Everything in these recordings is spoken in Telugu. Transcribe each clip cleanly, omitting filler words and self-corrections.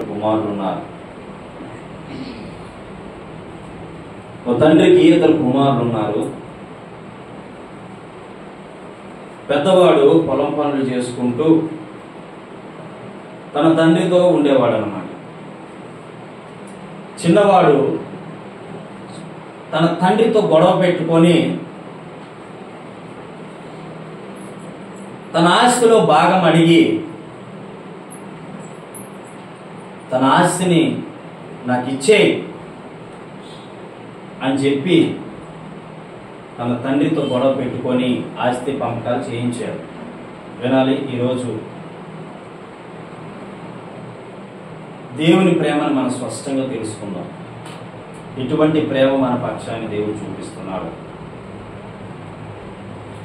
కుమారులు ఉన్నారు. ఒక తండ్రికి ఇద్దరు కుమారులు ఉన్నారు. పెద్దవాడు పొలం పనులు చేసుకుంటూ తన తండ్రితో ఉండేవాడు అన్నమాట. చిన్నవాడు తన తండ్రితో గొడవ పెట్టుకొని తన ఆస్తిలో భాగం అడిగి తన ఆస్తిని నాకు ఇచ్చేయి అని చెప్పి తన తండ్రితో గొడవ పెట్టుకొని ఆస్తి పంపకాలు చేయించాడు. వినాలి, ఈరోజు దేవుని ప్రేమను మనం స్పష్టంగా తెలుసుకుందాం. ఇటువంటి ప్రేమ మన పక్షాన్ని దేవుడు చూపిస్తున్నాడు.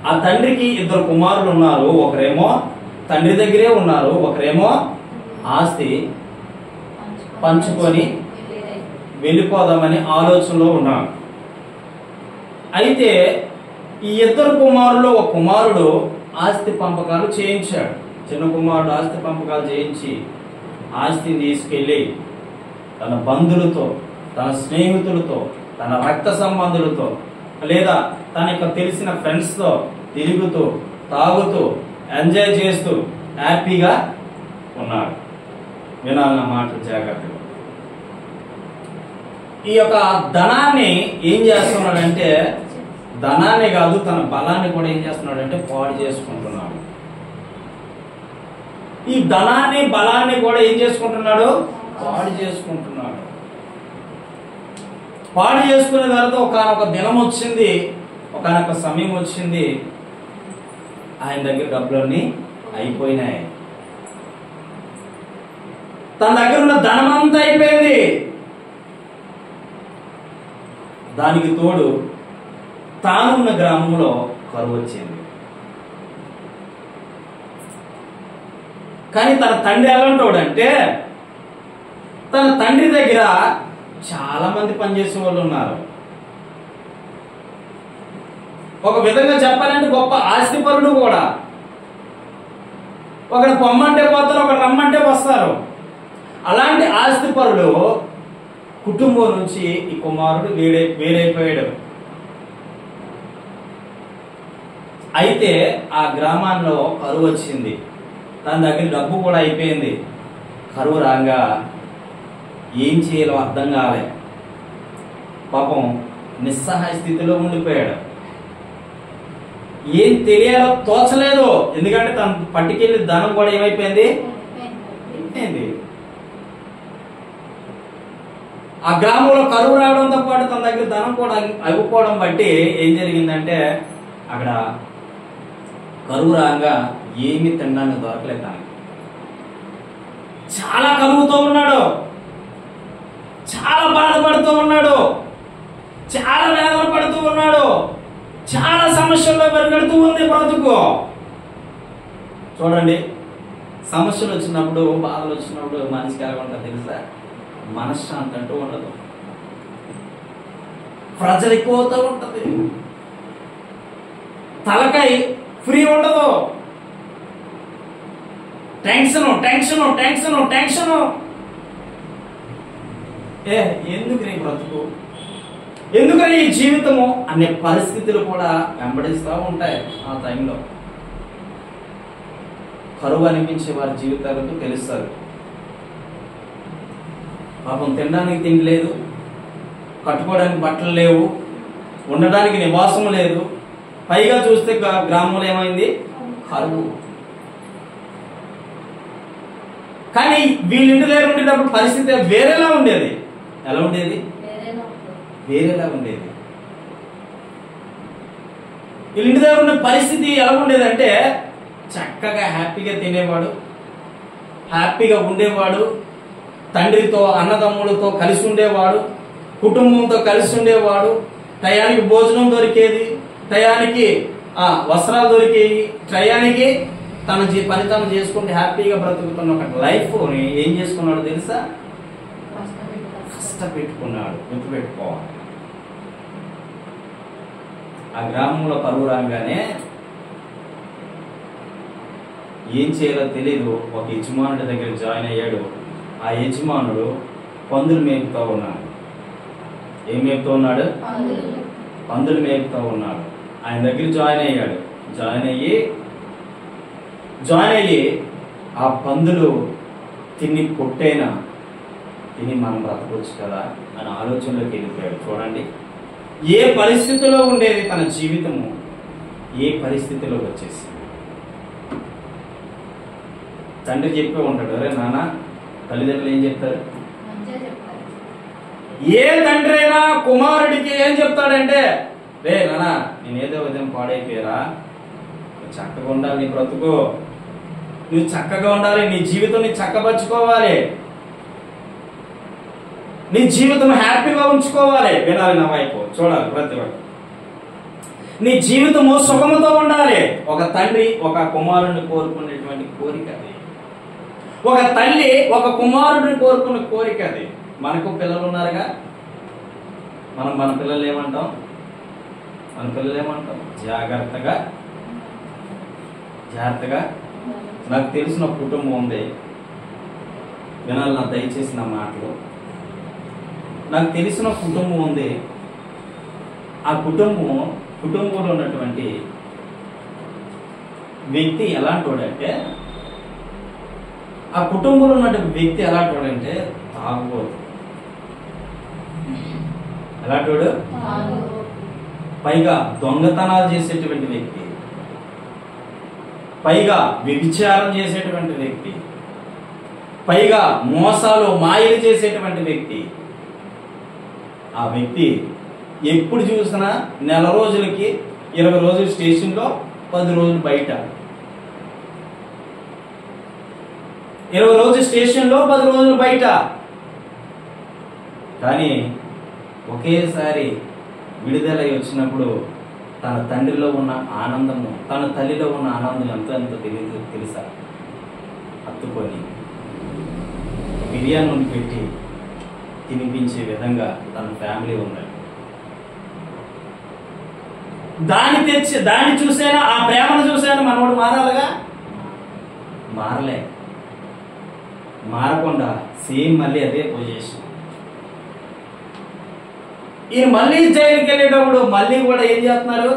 ఆ తండ్రికి ఇద్దరు కుమారులు ఉన్నారు. ఒకరేమో తండ్రి దగ్గరే ఉన్నారు, ఒకరేమో ఆస్తి పంచుకొని వెళ్ళిపోదామని ఆలోచనలో ఉన్నాడు. అయితే ఈ ఇద్దరు కుమారులు ఒక కుమారుడు ఆస్తి పంపకాలు చేయించాడు. చిన్న కుమారుడు ఆస్తి పంపకాలు చేయించి ఆస్తిని తీసుకెళ్ళి తన బంధువులతో, తన స్నేహితులతో, తన రక్త సంబంధులతో లేదా తన యొక్క తెలిసిన ఫ్రెండ్స్తో తిరుగుతూ తాగుతూ ఎంజాయ్ చేస్తూ హ్యాపీగా ఉన్నాడు. వినాలన్న మాటలు జాగ్రత్తగా. ఈ యొక్క ధనాన్ని ఏం చేస్తున్నాడంటే, ధనాన్ని కాదు తన బలాన్ని కూడా ఏం చేస్తున్నాడంటే పాడు చేసుకుంటున్నాడు. ఈ ధనాన్ని బలాన్ని కూడా ఏం చేసుకుంటున్నాడు? పాడు చేసుకుంటున్నాడు. పాడు చేసుకునే తర్వాత ఒకనొక దినం వచ్చింది, ఒకనొక సమయం వచ్చింది, ఆయన దగ్గర డబ్బులన్నీ అయిపోయినాయి. తన దగ్గర ఉన్న ధనం అంతా అయిపోయింది. దానికి తోడు తానున్న గ్రామంలో కరువు వచ్చింది. కానీ తన తండ్రి ఎలాంటోడంటే, తన తండ్రి దగ్గర చాలా మంది పనిచేసే వాళ్ళు ఉన్నారు. ఒక విధంగా చెప్పాలంటే గొప్ప ఆస్తిపరుడు కూడా. ఒకడు పొమ్మంటే పోతారు, ఒకడు రమ్మంటే వస్తారు. అలాంటి ఆస్తిపరుడు కుటుంబం నుంచి ఈ కుమారుడు వేరైపోయాడు. అయితే ఆ గ్రామాల్లో కరువు వచ్చింది. తన దగ్గర డబ్బు కూడా అయిపోయింది. కరువు రాగా ఏం చేయాలో అర్థం కాలే. పాపం నిస్సహాయ స్థితిలో ఉండిపోయాడు. ఏం తెలియాలో తోచలేదు. ఎందుకంటే తను పట్టుకెళ్ళి ధనం కూడా ఏమైపోయింది? ఆ గ్రామంలో కరువు రావడంతో పాటు తన దగ్గర ధనం కూడా అయిపోవడం బట్టి ఏం జరిగిందంటే, అక్కడ కరువు రాగా ఏమి తినడానికి దొరకలేదు. తనకి చాలా కరువుతో ఉన్నాడు, చాలా బాధపడుతూ ఉన్నాడు, చాలా వేదన పడుతూ ఉన్నాడు, చాలా సమస్యల్లో పరిగెడుతూ ఉంది బ్రతుకు. చూడండి, సమస్యలు వచ్చినప్పుడు, బాధలు వచ్చినప్పుడు మనిషికి ఎలా ఉంటుంది తెలుసా? మనశ్శాంతి అంటూ ఉండదు, ప్రజలిపోతూ ఉంటది, తలకాయ ఫ్రీ ఉండదు, టెన్షన్ టెన్షన్ టెన్షన్ టెన్షన్. ఎందుకు నీ బ్రతుకు, ఎందుకు నీ జీవితము అనే పరిస్థితులు కూడా వెంబడిస్తూ ఉంటాయి. ఆ టైంలో కరువు అనిపించే వారి జీవితాలకు తెలుస్తారు. పాపం తినడానికి తిండి లేదు, కట్టుకోవడానికి బట్టలు లేవు, ఉండడానికి నివాసం లేదు. పైగా చూస్తే గ్రామంలో ఏమైంది? కరువు. కానీ వీళ్ళ ఇంటి దగ్గర ఉండేటప్పుడు పరిస్థితి వేరేలా ఉండేది. ఎలా ఉండేది? వేరేలా ఉండేది. వీళ్ళ ఇంటి దగ్గర ఉన్న పరిస్థితి ఎలా ఉండేది అంటే, చక్కగా హ్యాపీగా తినేవాడు, హ్యాపీగా ఉండేవాడు, తండ్రితో అన్నదమ్ములతో కలిసి ఉండేవాడు, కుటుంబంతో కలిసి ఉండేవాడు, టయానికి భోజనం దొరికేది, టయానికి వస్త్రాలు దొరికేవి, టయానికి తన పని తాను చేసుకుంటే హ్యాపీగా బ్రతుకుతున్న ఒక లైఫ్ ఏం చేసుకున్నాడు తెలుసా? కష్టపెట్టుకున్నాడు. గుర్తుపెట్టుకోవాలి. ఆ గ్రామంలో కరువు రాగానే ఏం చేయాలో తెలియదు. ఒక యజమానుడి దగ్గర జాయిన్ అయ్యాడు. ఆ యజమానుడు పందులు మేపుతూ ఉన్నాడు. ఏం మేపుతూ ఉన్నాడు? పందులు మేపుతూ ఉన్నాడు. ఆయన దగ్గర జాయిన్ అయ్యాడు. జాయిన్ అయ్యి ఆ పందులు తిని పొట్టైనా తిని మనం బ్రతకొచ్చు కదా అని ఆలోచనలోకి వెళ్ళిపోయాడు. చూడండి, ఏ పరిస్థితిలో ఉండేది తన జీవితము ఏ పరిస్థితిలో వచ్చేసింది. తండ్రి చెప్పే ఉంటాడు, అరే నాన్న, తల్లిదండ్రులు ఏం చెప్తారు? ఏ తండ్రి అయినా కుమారుడికి ఏం చెప్తాడంటే, రే నాన్న, నేనేదో విధంగా పాడైపోయారా, చక్కగా ఉండాలి, నీ బ్రతుకు నువ్వు చక్కగా ఉండాలి, నీ జీవితం నీ చక్కపరుచుకోవాలి, నీ జీవితం హ్యాపీగా ఉంచుకోవాలి. వినాలి నా వైపు, చూడాలి ప్రతి ఒక్కరు. నీ జీవితము సుఖముతో ఉండాలి. ఒక తండ్రి ఒక కుమారుడిని కోరుకునేటువంటి కోరిక అది. ఒక తల్లి ఒక కుమారుడిని కోరుకునే కోరిక అది. మనకు పిల్లలు ఉన్నారుగా, మన పిల్లలు ఏమంటాం? జాగ్రత్తగా నాకు తెలిసిన కుటుంబం ఉంది, వినాలి నా దయచేసి నా మాటలు. నాకు తెలిసిన కుటుంబం ఉంది. ఆ కుటుంబంలో ఉన్నటువంటి వ్యక్తి ఎలాంటోడంటే, ఆ కుటుంబంలో ఉన్నటువంటి వ్యక్తి ఎలాంటోడంటే తాగుబోతు. ఎలాంటోడు? పైగా దొంగతనాలు చేసేటువంటి వ్యక్తి, పైగా వ్యభిచారం చేసేటువంటి వ్యక్తి, పైగా మోసాలు మాయలు చేసేటువంటి వ్యక్తి. ఆ వ్యక్తి ఎప్పుడు చూసినా నెల రోజులకి 20 రోజులు స్టేషన్లో, 10 రోజులు బయట. 20 రోజులు స్టేషన్లో, 10 రోజులు బయట. కానీ ఒకేసారి విడుదలై వచ్చినప్పుడు తన తండ్రిలో ఉన్న ఆనందము, తన తల్లిలో ఉన్న ఆనందం ఎంతో తెలుసా? హత్తుకొని బిర్యానీ పెట్టి తినిపించే విధంగా తన ఫ్యామిలీ ఉన్నాడు. దాన్ని చూసైనా, ఆ ప్రేమను చూసైనా మనోడు మారాలిగా. మారకుండా సేమ్ మళ్ళీ అదే పొజిషన్. ఈయన మళ్ళీ జైలుకి వెళ్ళేటప్పుడు మళ్ళీ కూడా ఏం చేస్తున్నారు?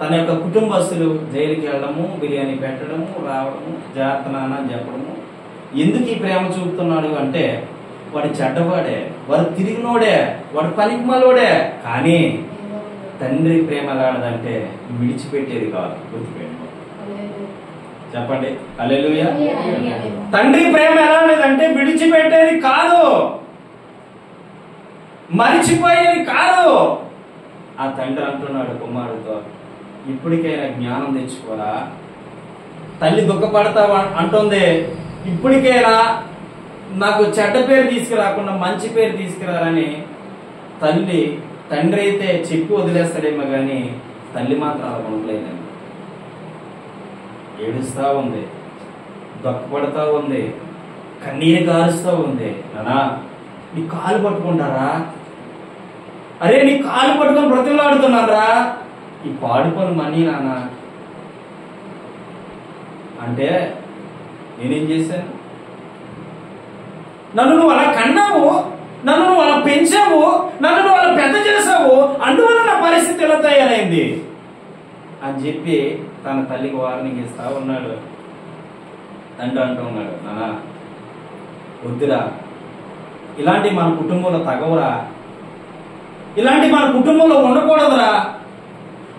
తన యొక్క కుటుంబస్తులు జైలుకి వెళ్ళడము, బిర్యానీ పెట్టడము, రావడము, జాగ్రత్త నాన్న అని చెప్పడము. ఎందుకు ఈ ప్రేమ చూపుతున్నాడు అంటే, వాడు చెడ్డవాడే, వాడు తిరిగినోడే, వాడు పనికిమాలోడే. కానీ తండ్రి ప్రేమ ఎలాంటిదంటే విడిచిపెట్టేది కాదు. గుర్తుపెట్టుకో, చెప్పండి హల్లెలూయా. తండ్రి ప్రేమ ఎలాంటిదంటే విడిచిపెట్టేది కాదు, మరిచిపోయేది కాదు. ఆ తండ్రి అంటున్నాడు కుమారుడితో, ఇప్పటికైనా జ్ఞానం తెచ్చుకోరా. తల్లి దుఃఖపడతావా అంటుంది, ఇప్పటికైనా నాకు చెడ్డ పేరు తీసుకురాకుండా మంచి పేరు తీసుకురారని. తండ్రి అయితే చెప్పి వదిలేస్తాడేమో కానీ తల్లి మాత్రం అలా ఉండలేదండి. ఏడుస్తా ఉంది, దుఃఖపడతా ఉంది, కన్నీరు కారుస్తూ ఉంది. నానా, నీ కాలు పట్టుకుంటారా? అరే, నీ కాలు పట్టుకొని బ్రతిమలాడుతున్నారా? ఈ పాడుకొని మనీ నాన్న అంటే నేనేం చేశాను? నన్ను నువ్వు అలా కన్నావు, నన్ను నువ్వు అలా పెంచావు, నన్ను నువ్వు అలా పెద్ద చేసావు, అందువల్ల నా పరిస్థితి ఎలా తయారైంది అని చెప్పి తన తల్లికి వార్నింగ్ ఇస్తా ఉన్నాడు. తండ్రి అంటూ ఉన్నాడు, నాన్న వద్దురా, ఇలాంటి మన కుటుంబంలో తగవురా, ఇలాంటి మన కుటుంబంలో ఉండకూడదురా,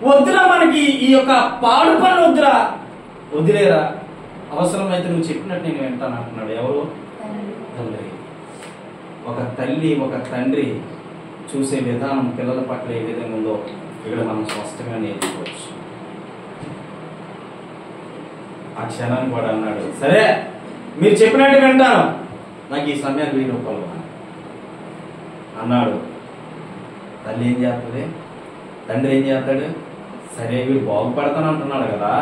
వద్దురా, మనకి ఈ యొక్క పాడు పనులు వద్దురా, వదిలేరా, అవసరమైతే నువ్వు చెప్పినట్టు నేను వింటాను అంటున్నాడు. ఎవరు? తండ్రి. ఒక తల్లి ఒక తండ్రి చూసే విధానం పిల్లల పట్ల ఏ విధంగా ఉందో ఇక్కడ మనం స్పష్టంగా నేర్చుకోవచ్చు. ఆ క్షణాన్ని కూడా అన్నాడు, సరే మీరు చెప్పినట్టు వింటాను, నాకు ఈ సమయానికి 1000 రూపాయలు అన్నాడు. తల్లి ఏం చేస్తుంది? తండ్రి ఏం చేస్తాడు? సరే వీడు బాగుపడతాను అంటున్నాడు కదా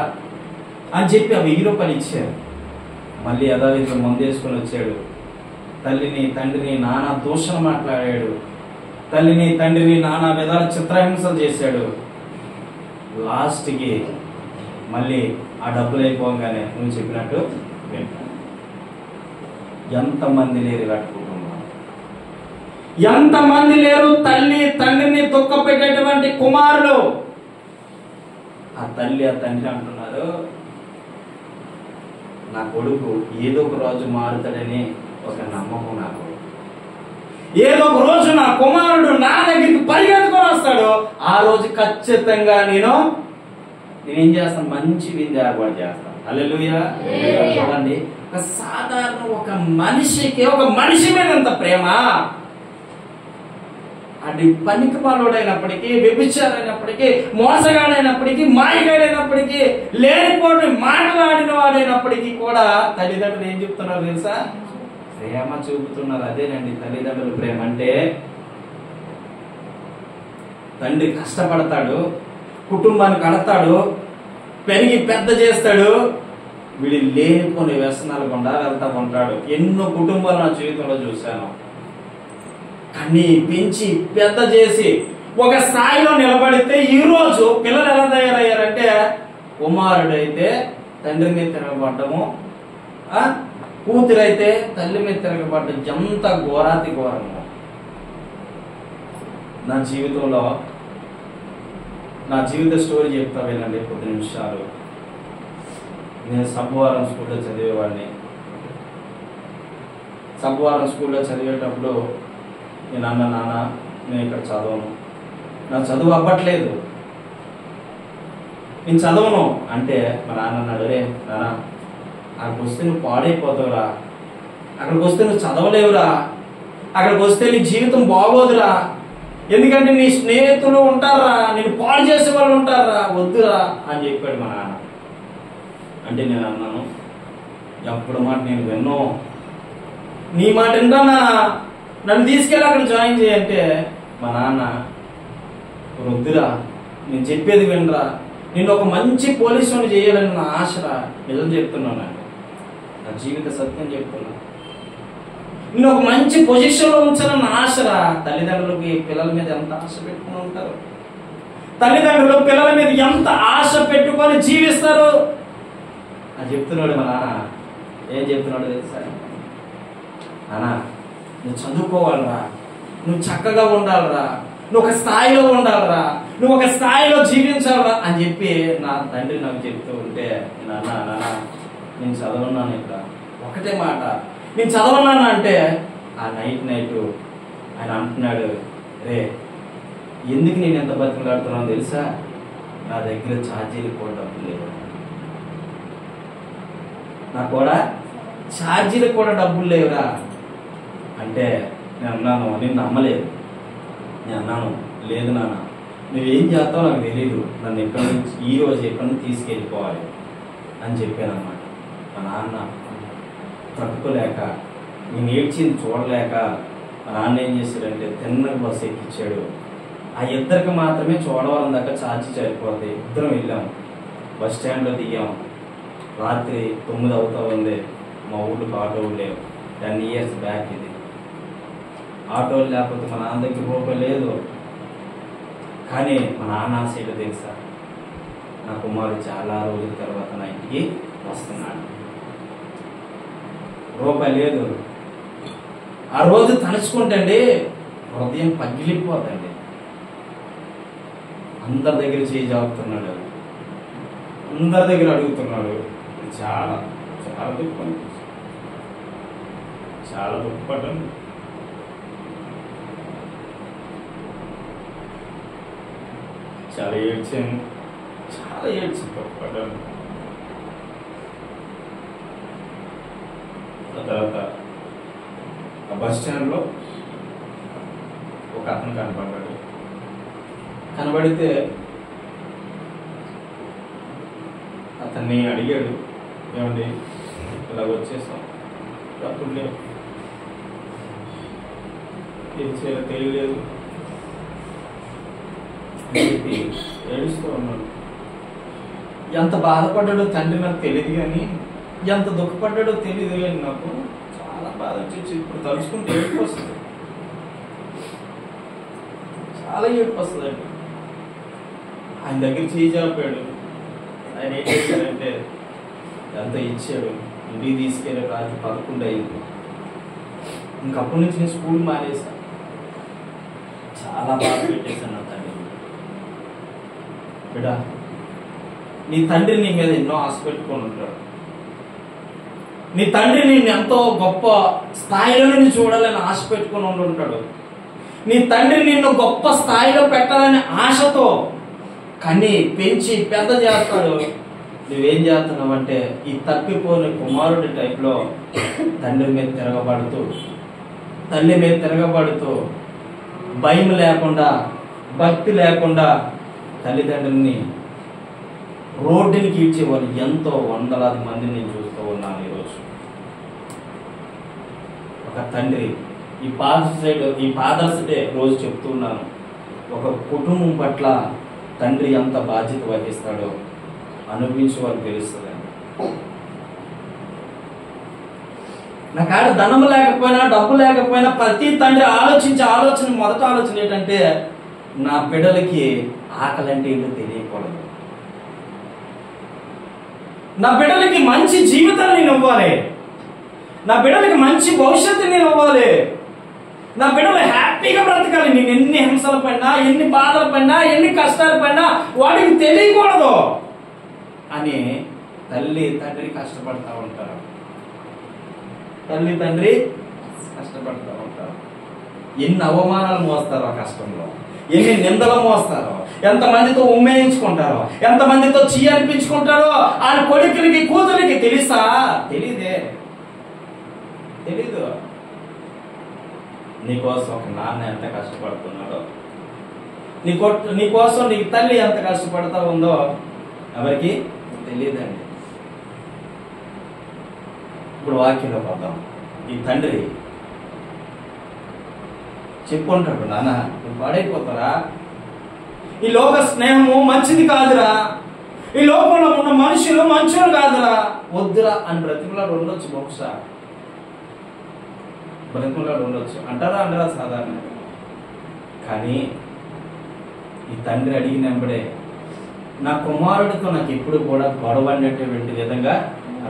అని చెప్పి ఆ 1000 రూపాయలు ఇచ్చారు. మళ్ళీ యథావిధిగా మందు వేసుకొని వచ్చాడు. తల్లిని తండ్రిని నానా దూషణ మాట్లాడాడు. తల్లిని తండ్రిని నానా విధాల చిత్రహింసలు చేశాడు. లాస్ట్కి మళ్ళీ ఆ డబ్బులు అయిపోగానే నువ్వు చెప్పినట్టు వింటాను. ఎంతమంది లేరు ఇలాంటి కుటుంబం? ఎంతమంది లేరు తల్లి తండ్రిని దుఃఖపెట్టేటువంటి కుమారులు? ఆ తల్లి ఆ తండ్రి అంటున్నారు, నా కొడుకు ఏదో ఒక రోజు మారుతాడని ఒక నమ్మకం నాకు. ఏదో ఒక రోజు నా కుమారుడు నా దగ్గరికి పరిగెత్తుకొని వస్తాడు. ఆ రోజు ఖచ్చితంగా నేనేం చేస్తాను? మంచి విందు ఏర్పాటు చేస్తాను. హల్లెలూయా. చూడండి, ఒక సాధారణ ఒక మనిషి మీద అంత ప్రేమ. అది పనికి పాలోడైనప్పటికీ, వ్యభిచారైనప్పటికీ, మోసగాడైనప్పటికీ, మాయగాడైనప్పటికీ, లేనిపోటు మాట్లాడిన వాడైనప్పటికీ కూడా తల్లిదండ్రులు ఏం చెప్తున్నారు తెలుసా? ప్రేమ చూపుతున్నారు. అదేనండి తల్లిదండ్రుల ప్రేమ అంటే. తండ్రి కష్టపడతాడు, కుటుంబాన్ని కడతాడు, పెరిగి పెద్ద చేస్తాడు, వీడి లేనిపోని వ్యసనాలు గుండా వెళ్తా ఉంటాడు. ఎన్నో కుటుంబాలు నా జీవితంలో చూశాను. కానీ పెంచి పెద్ద చేసి ఒక స్థాయిలో నిలబడితే ఈరోజు పిల్లలు ఎలా తయారయ్యారంటే, కుమారుడైతే తండ్రి మీద తిరగబడ్డము, కూతురైతే తల్లి మీద తిరగబడ్డం, ఎంత ఘోరాతి ఘోరము. నా జీవితంలో నా జీవిత స్టోరీ చెప్తా వినండి 10 నిమిషాలు. నేను సబ్బవరం స్కూల్లో చదివేవాడిని. సబ్బవరం స్కూల్లో చదివేటప్పుడు నేను అన్న, నాన్న నేను ఇక్కడ చదవను, నా చదువు అవ్వట్లేదు, నేను చదవను అంటే మా నాన్న అన్నాడు, రే నాన్న అక్కడికి వస్తే నువ్వు పాడైపోతావురా, అక్కడికి వస్తే నువ్వు చదవలేవురా, అక్కడికి వస్తే నీ జీవితం బాగోదురా, ఎందుకంటే నీ స్నేహితులు ఉంటారా, నేను పాడు చేసే వాళ్ళు ఉంటారా, వద్దురా అని చెప్పాడు మా నాన్న. అంటే నేను అన్నాను, ఎప్పుడు మాట నేను విన్నో, నీ మాట వింటానా, నన్ను తీసుకెళ్ళి అక్కడ జాయిన్ చేయంటే మా నాన్న, వద్దురా, నేను చెప్పేది వినరా, నేను ఒక మంచి పోలీసుని చేయాలని నా ఆశరా, నిజం చెప్తున్నాను, నా జీవిత సత్యం చెప్తున్నా, నేను ఒక మంచి పొజిషన్లో ఉంచాలని ఆశరా. తల్లిదండ్రులకి పిల్లల మీద ఎంత ఆశ పెట్టుకుని ఉంటారు, తల్లిదండ్రులు పిల్లల మీద ఎంత ఆశ పెట్టుకొని జీవిస్తారు అని చెప్తున్నాడు మా నాన్న. ఏం చెప్తున్నాడు తెలుసా? నాన్న నువ్వు చదువుకోవాలరా, నువ్వు చక్కగా ఉండాలరా, నువ్వు ఒక స్థాయిలో ఉండాలరా, నువ్వు ఒక స్థాయిలో జీవించాలరా అని చెప్పి నా తండ్రి నాకు చెప్తూ ఉంటే, నాన్న నేను చదవన్నాను, ఇక్కడ ఒకటే మాట, నేను చదవన్నాను అంటే ఆ నైట్ ఆయన అంటున్నాడు, రే ఎందుకు నేను ఎంత బతిమలాడుతున్నాను తెలుసా, నా దగ్గర ఛార్జీలు కూడా డబ్బులు లేవు, నాకు కూడా ఛార్జీలు కూడా డబ్బులు లేవురా అంటే నేను అన్నాను, నేను నమ్మలేదు. నేను అన్నాను, లేదు నాన్న నువ్వేం చేస్తావో నాకు తెలీదు, నన్ను ఎక్కడి నుంచి ఈరోజు ఎక్కడి నుంచి తీసుకెళ్ళిపోవాలి అని చెప్పాను అన్నమాట. మా నాన్న తట్టుకోలేక, నేను ఏడ్చింది చూడలేక మా నాన్న ఏం చేశాడంటే తిన్నగా బస్సు ఎక్కించాడు. ఆ ఇద్దరికి మాత్రమే చోడవరం దాకా ఛార్జీ సరిపోతే ఇద్దరం వెళ్ళాము. బస్ స్టాండ్లో దిగాము. రాత్రి 9 అవుతా ఉంది. మా ఊళ్ళోకి ఆటోలు లేవు. 10 years బ్యాక్ ఇది. ఆటోలు లేకపోతే మా నాన్న దగ్గర రూపాయి లేదు. కానీ మా నాన్న ఆశ తెలుసా, నా కుమారుడు చాలా రోజుల తర్వాత నా ఇంటికి వస్తున్నాడు. రూపాయి లేదు. ఆ రోజు తలుచుకుంటండి హృదయం పగిలిపోతండి. అందరి దగ్గర చేయి జాపుతున్నాడు, అందరి దగ్గర అడుగుతున్నాడు. చాలా చాలా దుఃఖం, చాలా దుఃఖపడ్డాను. చాలా ఏడ్చాను, చాలా ఏడ్చి దుఃఖపడ్డాను. ఆ తర్వాత ఆ బస్ స్టాండ్లో ఒక అతను కనపడ్డాడు. కనబడితే అతన్ని అడిగాడు, ఏమండి ఇలా వచ్చేసాం, డబ్బులు లేవు, ఏం చేయాలో తెలియలేదు అని చెప్పి ఏడుస్తూ ఉన్నాడు. ఎంత బాధపడ్డాడో తండ్రి నాకు తెలియదు, కానీ ఎంత దుఃఖపడ్డాడో తెలియదు, కానీ నాకు చాలా బాధ వచ్చి ఇప్పుడు తలుచుకుంటే ఏడుపు వస్తుంది, చాలా ఏడుపు వస్తుందండి. ఆయన దగ్గర చేయి చాపాడు. ఆయన ఏం చేశాడంటే ఎంత ఇచ్చాడు, ఇంటికి తీసుకెళ్ళే రాత్రి 11 అయింది. ఇంకప్పటి నుంచి నేను స్కూల్ మానేశాను. చాలా బాధ పెట్టేశాను నా తండ్రి. బిడ్డ, నీ తండ్రి నీ మీద ఎన్నో ఆశ పెట్టుకొని ఉంటాడు. నీ తండ్రి నిన్ను ఎంతో గొప్ప స్థాయిలో నిన్ను చూడాలని ఆశ పెట్టుకొని ఉంటాడు. నీ తండ్రి నిన్ను గొప్ప స్థాయిలో పెట్టాలని ఆశతో కానీ పెంచి పెద్ద చేస్తాడు. నువ్వేం చేస్తున్నావంటే ఈ తప్పిపోని కుమారుడి టైప్లో తండ్రి మీద తిరగబడుతూ, తల్లి మీద తిరగబడుతూ, భయం లేకుండా, భక్తి లేకుండా తల్లిదండ్రుల్ని రోడ్డుని కీడ్చే వాళ్ళు ఎంతో వందలాది మందిని నేను చూస్తూ ఉన్నాను ఈరోజు. ఒక తండ్రి ఈ ఫాదర్స్ డే రోజు చెప్తున్నాను, ఒక కుటుంబం పట్ల తండ్రి ఎంత బాధ్యత వహిస్తాడో అనుభవించే వాళ్ళకి తెలుస్తుందండి. నా కాడ ధనం లేకపోయినా, డబ్బు లేకపోయినా ప్రతి తండ్రి ఆలోచన మొదటి ఆలోచన ఏంటంటే నా బిడ్డలకి ఆకలి అంటే ఏంటో తెలియకూడదు, నా బిడ్డలకి మంచి జీవితాన్ని నేను ఇవ్వాలి, నా బిడ్డలకి మంచి భవిష్యత్తు నేను ఇవ్వాలి, నా బిడ్డలు హ్యాపీగా బ్రతకాలి. నేను ఎన్ని హింసలు పడినా, ఎన్ని బాధలు పడినా, ఎన్ని కష్టాలు పడినా వాడికి తెలియకూడదు అని తల్లి తండ్రి కష్టపడతా ఉంటారు. తల్లి తండ్రి కష్టపడతా ఉంటారు. ఎన్ని అవమానాలు మోస్తారో ఆ కష్టంలో, ఎన్ని నిందలు మోస్తారో, ఎంతమందితో ఉమ్మేయించుకుంటారో, ఎంతమందితో అనిపించుకుంటారో. ఆ కొడుకులకి కూతురికి తెలుసా? తెలీదు. నీకోసం ఒక నాన్న ఎంత కష్టపడుతున్నాడో, నీకోసం నీ తల్లి ఎంత కష్టపడతా ఉందో ఎవరికి తెలియదండి. ఇప్పుడు వాక్యంలో పోతాం. ఈ తండ్రి చెప్పుకుంటాడు, నాన్న నువ్వు పాడైపోతారా, ఈ లోక స్నేహము మంచిది కాదురా, ఈ లోకంలో ఉన్న మనుషులు మంచులు కాదురా, వద్దురా అని బ్రతిమలాడు ఉండొచ్చు, బహుశా బ్రతిమలాడు ఉండొచ్చు. అంటారా సాధారణంగా. కానీ ఈ తండ్రి అడిగినప్పుడే నా కుమారుడితో నాకు ఎప్పుడు కూడా గొడవ అనేటువంటి విధంగా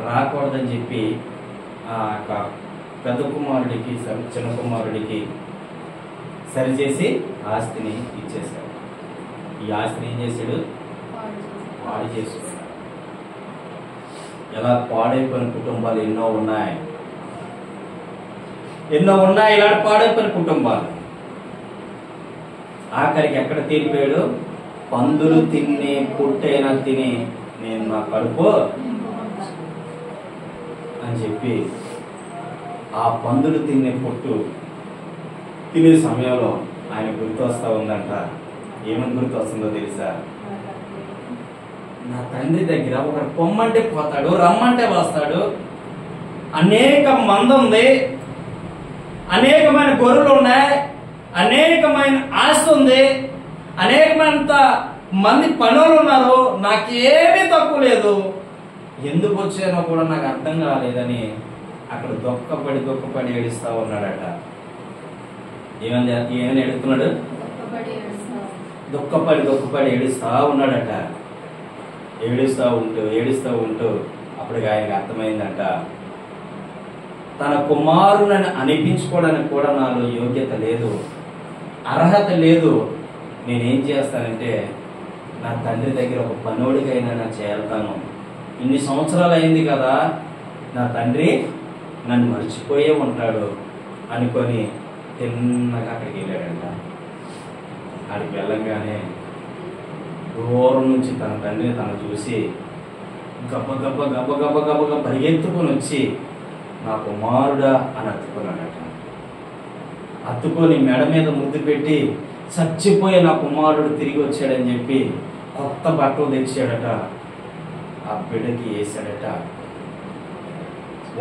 రాకూడదని చెప్పి ఆ పెద్ద కుమారుడికి చిన్న కుమారుడికి సరిచేసి ఆస్తిని ఇచ్చేశాడు. ఈ ఆస్తిని ఏం చేశాడు? పాడు చేసుకున్నాడు. ఎలా పాడైపోయిన కుటుంబాలు ఎన్నో ఉన్నాయి ఇలాంటి పాడైపోయిన కుటుంబాలు. ఆఖరికి ఎక్కడ తీరిపోయాడు? పందులు తిని పుట్టైనా తిని నేను నా కడుపు అని చెప్పి ఆ పందులు తినే పొట్టు తినే సమయంలో ఆయన గుర్తు వస్తూ ఉందంట. ఏమని గుర్తు వస్తుందో తెలుసా? నా తండ్రి దగ్గర ఒకరు పొమ్మంటే పోతాడు, రమ్మంటే వస్తాడు, అనేక మంది ఉంది, అనేకమైన గొర్రెలు ఉన్నాయి, అనేకమైన ఆస్తి ఉంది, అనేకమైనంత మంది పనులు ఉన్నారు, నాకేమీ తక్కువ లేదు, ఎందుకు వచ్చానో కూడా నాకు అర్థం కాలేదని అక్కడ దుఃఖపడి ఏడుస్తా ఉన్నాడట. ఏమని ఏడుస్తున్నాడు? దుఃఖపడి ఏడుస్తా ఉన్నాడట. ఏడుస్తూ ఉంటూ అప్పటికి ఆయనకు అర్థమైందంట, తన కుమారులను అనిపించుకోవడానికి కూడా నాలో యోగ్యత లేదు, అర్హత లేదు. నేనేం చేస్తానంటే నా తండ్రి దగ్గర ఒక పనోడికైనా నేను చేరుతాను. ఇన్ని సంవత్సరాలు అయింది కదా, నా తండ్రి నన్ను మర్చిపోయే ఉంటాడు అనుకొని తిన్నగా అక్కడికి వెళ్ళాడంట. అక్కడికి వెళ్ళంగానే దూరం నుంచి తన తండ్రిని తను చూసి గబ్బ పరిగెత్తుకొని వచ్చి నా కుమారుడా అని అత్తుకున్నాడట. అత్తుకొని మెడ మీద ముద్దు పెట్టి చచ్చిపోయి నా కుమారుడు తిరిగి వచ్చాడని చెప్పి కొత్త బట్టలు తెచ్చాడట, ఆ బిడ్డకి వేసాడట.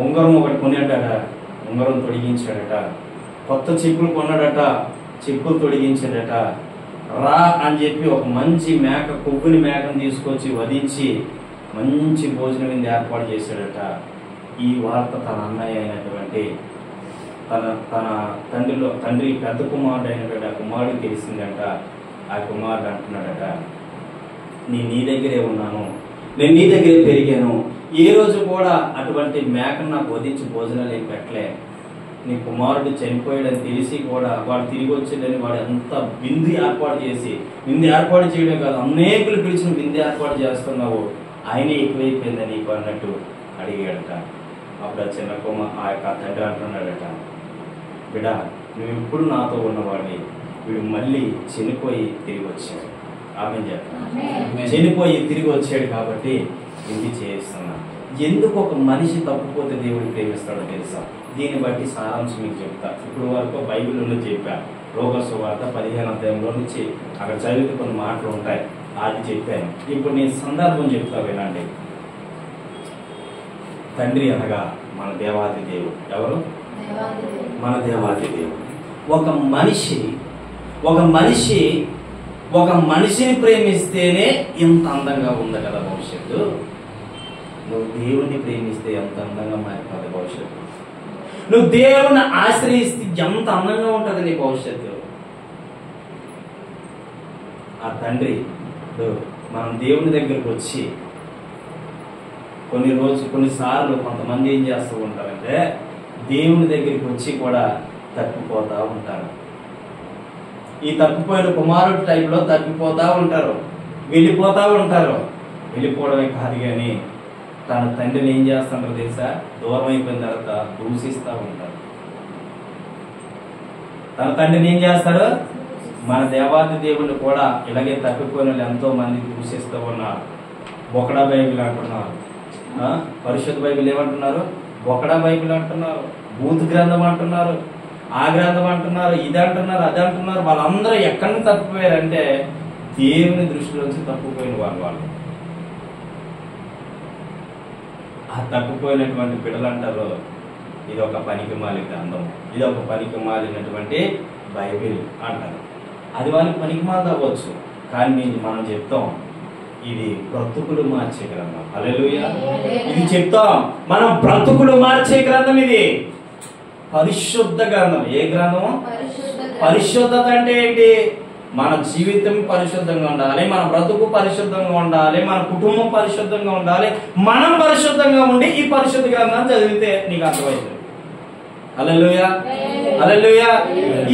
ఉంగరం ఒకటి కొన్నాడట, ఉంగరం తొడిగించాడట. కొత్త చెప్పులు కొన్నాడట, చెప్పులు తొడిగించాడట. రా అని చెప్పి ఒక మంచి కొవ్వుని మేకను తీసుకొచ్చి వధించి మంచి భోజనం మీద ఏర్పాటు చేశాడట. ఈ వార్త తన అన్నయ్య అయినటువంటి తన తండ్రి పెద్ద కుమారుడు అయినటువంటి ఆ కుమారుడికి తెలిసిందంట. ఆ కుమారుడు అంటున్నాడట, నీ దగ్గరే ఉన్నాను, నేను నీ దగ్గరే పెరిగాను, ఏ రోజు కూడా అటువంటి మేకను నాకు వధించి భోజనాలు ఏం పెట్టలే, నీ కుమారుడు చనిపోయాడని తెలిసి కూడా వాడు తిరిగి వచ్చాడని వాడు ఎంత విందు ఏర్పాటు చేసి, విందు ఏర్పాటు చేయడం కాదు, అనేకులు పిలిచిన విందు ఏర్పాటు చేస్తున్నావు, ఆయనే ఎక్కువైపోయిందని నీకు అన్నట్టు అడిగాడట. అప్పుడు ఆ చిన్న ఆ యొక్క తండ్రి అంటున్నాడట, బిడ్డ నువ్వు ఎప్పుడు నాతో ఉన్నవాడిని, వీడు మళ్ళీ చనిపోయి తిరిగి వచ్చాడు. ఆమె చెప్తాను, చనిపోయి తిరిగి వచ్చాడు కాబట్టి ఇంటి చేయిస్తున్నా. ఎందుకు ఒక మనిషి తప్పిపోతే దేవుడు ప్రేమిస్తాడో తెలుసా? దీన్ని బట్టి సారాంశం మీకు చెప్తా. ఇప్పుడు వరకు బైబిల్లో చెప్పాను, లోక సువార్త 15వ అధ్యాయంలో నుంచి అక్కడ చదివితే కొన్ని మాటలు ఉంటాయి, అది చెప్పాను. ఇప్పుడు నేను సందర్భం చెప్తా వినండి. తండ్రి అనగా మన దేవాది దేవుడు. ఎవరు? మన దేవాది దేవుడు. ఒక మనిషిని ప్రేమిస్తేనే ఇంత అందంగా ఉంది కదా భవిష్యత్తు. నువ్వు దేవుణ్ణి ప్రేమిస్తే ఎంత అందంగా మారిపోతుంది భవిష్యత్తు. నువ్వు దేవుని ఆశ్రయిస్తే ఎంత అందంగా ఉంటుంది నీ భవిష్యత్తు. ఆ తండ్రి మనం దేవుని దగ్గరకు వచ్చి కొన్నిసార్లు కొంతమంది ఏం చేస్తూ ఉంటారంటే దేవుని దగ్గరికి వచ్చి కూడా తప్పిపోతా ఉంటారు. ఈ తప్పిపోయిన కుమారుడు టైంలో తప్పిపోతా ఉంటారు, వెళ్ళిపోతా ఉంటారు. వెళ్ళిపోవడమే కాదు కానీ తన తండ్రిని ఏం చేస్తుంటారు తెలుసా? దూరం అయిపోయిన తర్వాత దూషిస్తూ ఉంటారు. తన తండ్రిని ఏం చేస్తాడు? మన దేవాది దేవుడిని కూడా ఇలాగే తప్పిపోయిన వాళ్ళు ఎంతో మంది దూషిస్తూ ఉన్నారు. బొకడా బైబిల్ అంటున్నారు, పరిశుద్ధ బైబిల్ ఏమంటున్నారు? బొకడా బైబిల్ అంటున్నారు, బూత్ గ్రంథం అంటున్నారు, ఆ గ్రంథం అంటున్నారు, ఇది అంటున్నారు, అది అంటున్నారు. వాళ్ళందరూ ఎక్కడి నుంచి తప్పిపోయారంటే దేవుని దృష్టిలోంచి తప్పిపోయిన వాళ్ళు. ఆ తప్పిపోయినటువంటి బిడ్డలు అంటారు, ఇది ఒక పనికి మాలిన గ్రంథం, ఇది ఒక పనికి మాలినటువంటి బైబిల్ అంటారు. అది వాళ్ళకి పనికి మాలిన అవ్వచ్చు, కానీ మనం చెప్తాం ఇది బ్రతుకులు మార్చే గ్రంథం. హల్లెలూయా. ఇది చెప్తాం, మనం బ్రతుకులు మార్చే గ్రంథం. ఇది పరిశుద్ధ గ్రంథం. ఏ గ్రంథం? పరిశుద్ధత అంటే ఏంటి? మన జీవితం పరిశుద్ధంగా ఉండాలి, మన బ్రతుకు పరిశుద్ధంగా ఉండాలి, మన కుటుంబం పరిశుద్ధంగా ఉండాలి, మనం పరిశుద్ధంగా ఉండి ఈ పరిశుద్ధ గ్రంథాన్ని చదివితే నీకు అర్థమవుతుంది. హల్లెలూయా, హల్లెలూయా.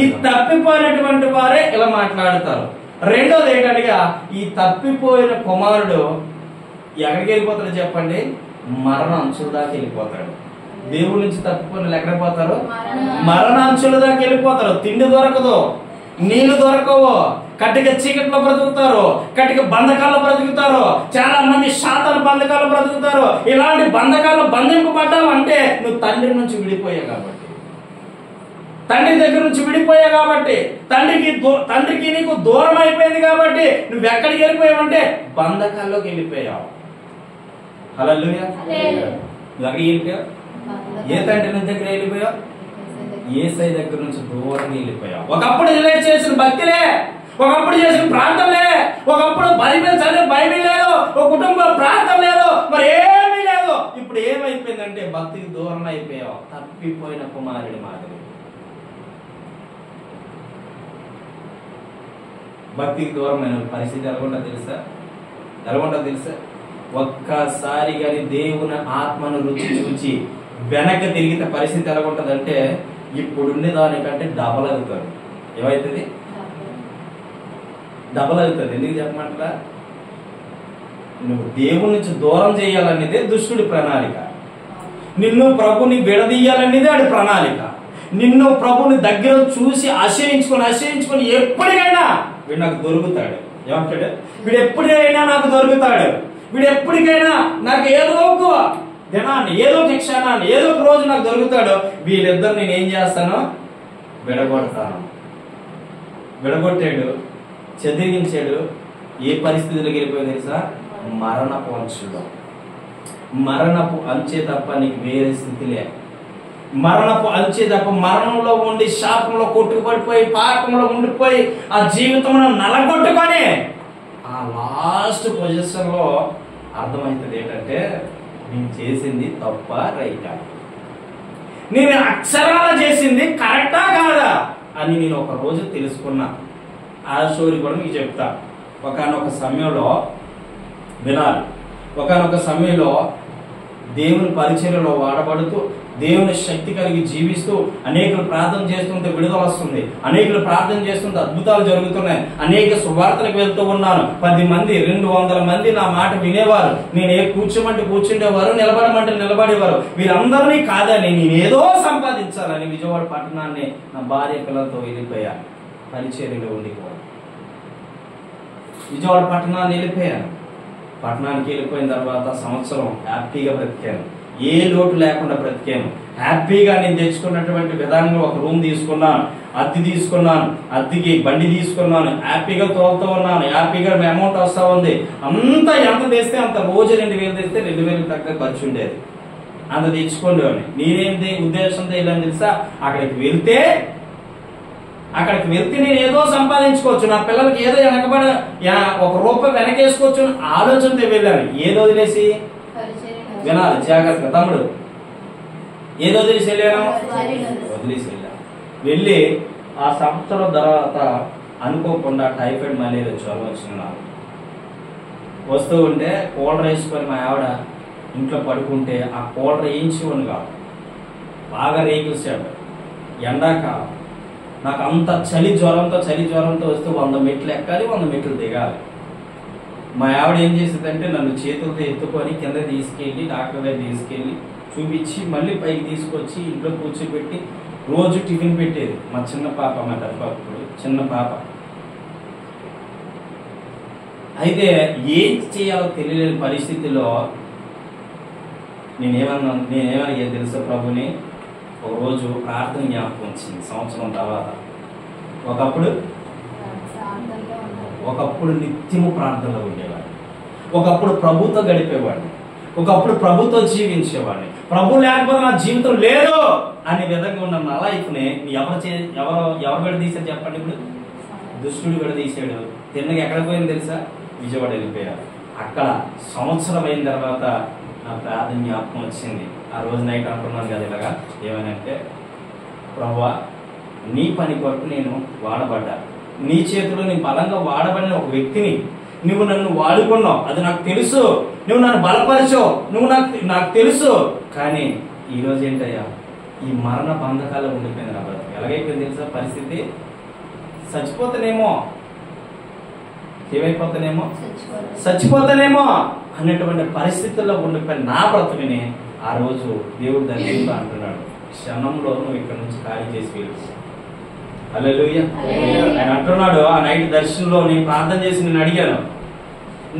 ఈ తప్పిపోయినటువంటి వారే ఇలా మాట్లాడతారు. రెండోది ఏంటంటే ఈ తప్పిపోయిన కుమారుడు ఎక్కడికి వెళ్ళిపోతాడు చెప్పండి? మరణ అంచుల దాకా వెళ్ళిపోతాడు. దేవుడి నుంచి తప్పిపోయిన ఎక్కడికి పోతారు? మరణ అంచుల దాకా వెళ్ళిపోతారు. తిండి దొరకదు, నీళ్లు దొరకవు, కటిక చీకట్లో బ్రతుకుతారు, కటిక బంధకాల్లో బ్రతుకుతారు. చాలా మంది శాతాల బంధకాల్లో బ్రతుకుతారు. ఇలాంటి బంధకాల్లో బంధింపబడ్డావు అంటే నువ్వు తండ్రి నుంచి విడిపోయావు కాబట్టి, తండ్రి దగ్గర నుంచి విడిపోయావు కాబట్టి, తండ్రికి నీకు దూరం అయిపోయింది కాబట్టి నువ్వు ఎక్కడికి వెళ్ళిపోయావంటే బంధకాల్లోకి వెళ్ళిపోయావు. హల్లెలూయా. నువ్వు ఎక్కడికి వెళ్ళిపోయావు? ఏ తండ్రి దగ్గర వెళ్ళిపోయావు? యేసయ్య దగ్గర నుంచి దూరంగా వెళ్ళిపోయావు. ఒకప్పుడు చేసిన భక్తిలే, ఒకప్పుడు చేసిన ప్రార్థనలే, ఒకప్పుడు బైబిల్ చదివే బైబిల్ లేదు, ఒక కుటుంబ ప్రార్థన లేదు, మరి ఏమీ లేదు. ఇప్పుడు ఏమైపోయిందంటే భక్తికి దూరం అయిపోయావు. తప్పిపోయిన కుమారుడి మాదిరి. భక్తికి దూరమైన పరిస్థితి ఎలాగుంటో తెలుసా? ఒక్కసారి కానీ దేవుని ఆత్మను రుచి చూచి వెనక్కి తిరిగితే పరిస్థితి ఎలాగుంటదంటే ఇప్పుడుండే దానికంటే డబల్ అవుతారు. ఏమవుతుంది? డబల్ అవుతుంది. ఎందుకు చెప్పమంటారా? నువ్వు దేవుని నుంచి దూరం చేయాలనేదే దుష్టుడి ప్రణాళిక. నిన్ను ప్రభుని విడదీయాలనేదే ఆడి ప్రణాళిక. నిన్ను ప్రభుని దగ్గర చూసి ఆశ్రయించుకొని ఎప్పటికైనా వీడు నాకు దొరుకుతాడు. ఏమంటాడు? వీడు ఎప్పటికైనా నాకు దొరుకుతాడు, వీడు ఎప్పటికైనా నాకు ఏదో ఒక దినాన్ని, ఏదో ఒక క్షణాన్ని, ఏదో ఒక రోజు నాకు దొరుకుతాడు. వీళ్ళిద్దరు నేను ఏం చేస్తాను? విడగొట్టాడు, చెదిరించాడు. ఏ పరిస్థితిలోకి వెళ్ళిపోయింది తెలుసా? మరణపు అంచులో. మరణపు అంచే తప్ప నీకు వేరే స్థితి లే. మరణపు అంచే తప్ప మరణంలో ఉండి శాపంలో కొట్టుకుపడిపోయి పాపంలో ఉండిపోయి ఆ జీవితంలో నలగొట్టుకొని ఆ లాస్ట్ పొజిషన్ లో అర్థమవుతుంది ఏంటంటే నేను చేసింది తప్ప రైటా, నేను అక్షరాల చేసింది కరెక్టా కాదా అని నేను ఒక రోజు తెలుసుకున్నా. ఆ స్టోరీ కూడా మీకు చెప్తా. ఒకనొక సమయంలో వినాలి. ఒకనొక సమయంలో దేవుని పరిచర్యలో వాడబడుతూ దేవుని శక్తి కలిగి జీవిస్తూ అనేకులు ప్రార్థన చేస్తుంటే విడుదల వస్తుంది, అనేకులు ప్రార్థన చేస్తుంటే అద్భుతాలు జరుగుతున్నాయి, అనేక సువార్తలకు వెళ్తూ ఉన్నాను. 10 మంది 200 మంది నా మాట వినేవారు. నేను కూర్చోమంటే కూర్చుండేవారు, నిలబడమంటే నిలబడేవారు. వీరందరినీ కాదని నేనేదో సంపాదించాలని విజయవాడ పట్టణాన్ని నా భార్య పిల్లలతో వెళ్ళిపోయాను. పరిచర్యలో ఉండి కూడా విజయవాడ పట్టణాన్ని వెళ్ళిపోయాను. పట్టణానికి వెళ్ళిపోయిన తర్వాత సంవత్సరం హ్యాపీగా బ్రతికాను, ఏ లోటు లేకుండా బ్రతికాను. హ్యాపీగా నేను తెచ్చుకున్నటువంటి విధానంగా ఒక రూమ్ తీసుకున్నాను, అద్దె తీసుకున్నాను, అద్దెకి బండి తీసుకున్నాను, హ్యాపీగా తోలుతూ ఉన్నాను, హ్యాపీగా అమౌంట్ వస్తూ ఉంది. అంతా ఎంత తెస్తే అంత రోజు 2000 తెస్తే 2000 తగ్గ ఖర్చు ఉండేది, అంత తెచ్చుకోండి. నేనేంటి ఉద్దేశంతో వెళ్ళని తెలుసా, అక్కడికి వెళ్తే నేను ఏదో సంపాదించుకోవచ్చు, నా పిల్లలకి ఏదో వెనకబడి ₹1 వెనకేసుకోవచ్చు ఆలోచనతో వెళ్ళాను. ఏదో వదిలేసి వినాలి జాగ్రత్తగా తమ్ముడు, ఏదో వదిలేసి వెళ్ళాను, వెళ్ళి ఆ సంవత్సరం తర్వాత అనుకోకుండా టైఫాయిడ్ మలేరియా జ్వరం వచ్చిన నాకు. వస్తూ ఉంటే కూలర్ వేసుకొని మా ఆవిడ ఇంట్లో పడుకుంటే ఆ కూలర్ వేయించుకొని కాదు, బాగా రేకుసాడు, ఎండాకాలం. నాకు అంత చలి జ్వరంతో వస్తే 100 మెట్లు ఎక్కాలి, 100 మెట్లు దిగాలి. మా ఆవిడ ఏం చేసేదంటే నన్ను చేతులతో ఎత్తుకొని కింద తీసుకెళ్ళి డాక్టర్ దగ్గర తీసుకెళ్ళి చూపించి మళ్ళీ పైకి తీసుకొచ్చి ఇంట్లో కూర్చోబెట్టి రోజు టిఫిన్ పెట్టేది. మా చిన్న పాప, మా అప్పుడు చిన్న పాప. అయితే ఏం చేయాలో తెలియలేని పరిస్థితిలో నేనేమన్నా తెలుసా ప్రభుని, ఒక రోజు ప్రార్థన జ్ఞాపకం వచ్చింది సంవత్సరం తర్వాత. ఒకప్పుడు నిత్యము ప్రార్థనలో ఉండేవాడిని, ఒకప్పుడు ప్రభుతో గడిపేవాడిని, ఒకప్పుడు ప్రభుతో జీవించేవాడిని. ప్రభు లేకపోతే నా జీవితం లేదు అనే విధంగా ఉన్న నా లైఫ్ని ఎవరు విడదీశారు చెప్పండి? ఇప్పుడు దుష్టుడు విడదీశాడు. తిన్నగా ఎక్కడ పోయింది తెలుసా? విజయవాడ వెళ్ళిపోయారు. అక్కడ సంవత్సరం అయిన తర్వాత నా ప్రార్థన జ్ఞాపకం వచ్చింది. ఆ రోజు నైట్ అంటున్నాను కదా ఇలాగా, ఏమనంటే ప్రభువా నీ పని కొరకు నేను వాడబడ్డా, నీ చేతిలో నేను బలంగా వాడబడిన ఒక వ్యక్తిని నువ్వు నన్ను వాడుకున్నావు, అది నాకు తెలుసు. నువ్వు నన్ను బలపరిచావు, నువ్వు నాకు తెలుసు. కానీ ఈరోజు ఏంటయ్యా, ఈ మరణ బంధకాల్లో ఉండిపోయింది నా బ్రతుకు. ఎలాగైపోయింది తెలుసా పరిస్థితి? చచ్చిపోతానేమో అనేటువంటి పరిస్థితుల్లో ఉండిపోయిన నా బ్రతుకుని ఆ రోజు దేవుడు దర్శించు అంటున్నాడు, క్షణంలో నువ్వు ఇక్కడ నుంచి ఖాళీ చేసి వెళ్ళు. హల్లెలూయా. ఆయన అంటున్నాడు, ఆ నైట్ దర్శనంలో నేను ప్రార్థన చేసి నేను అడిగాను,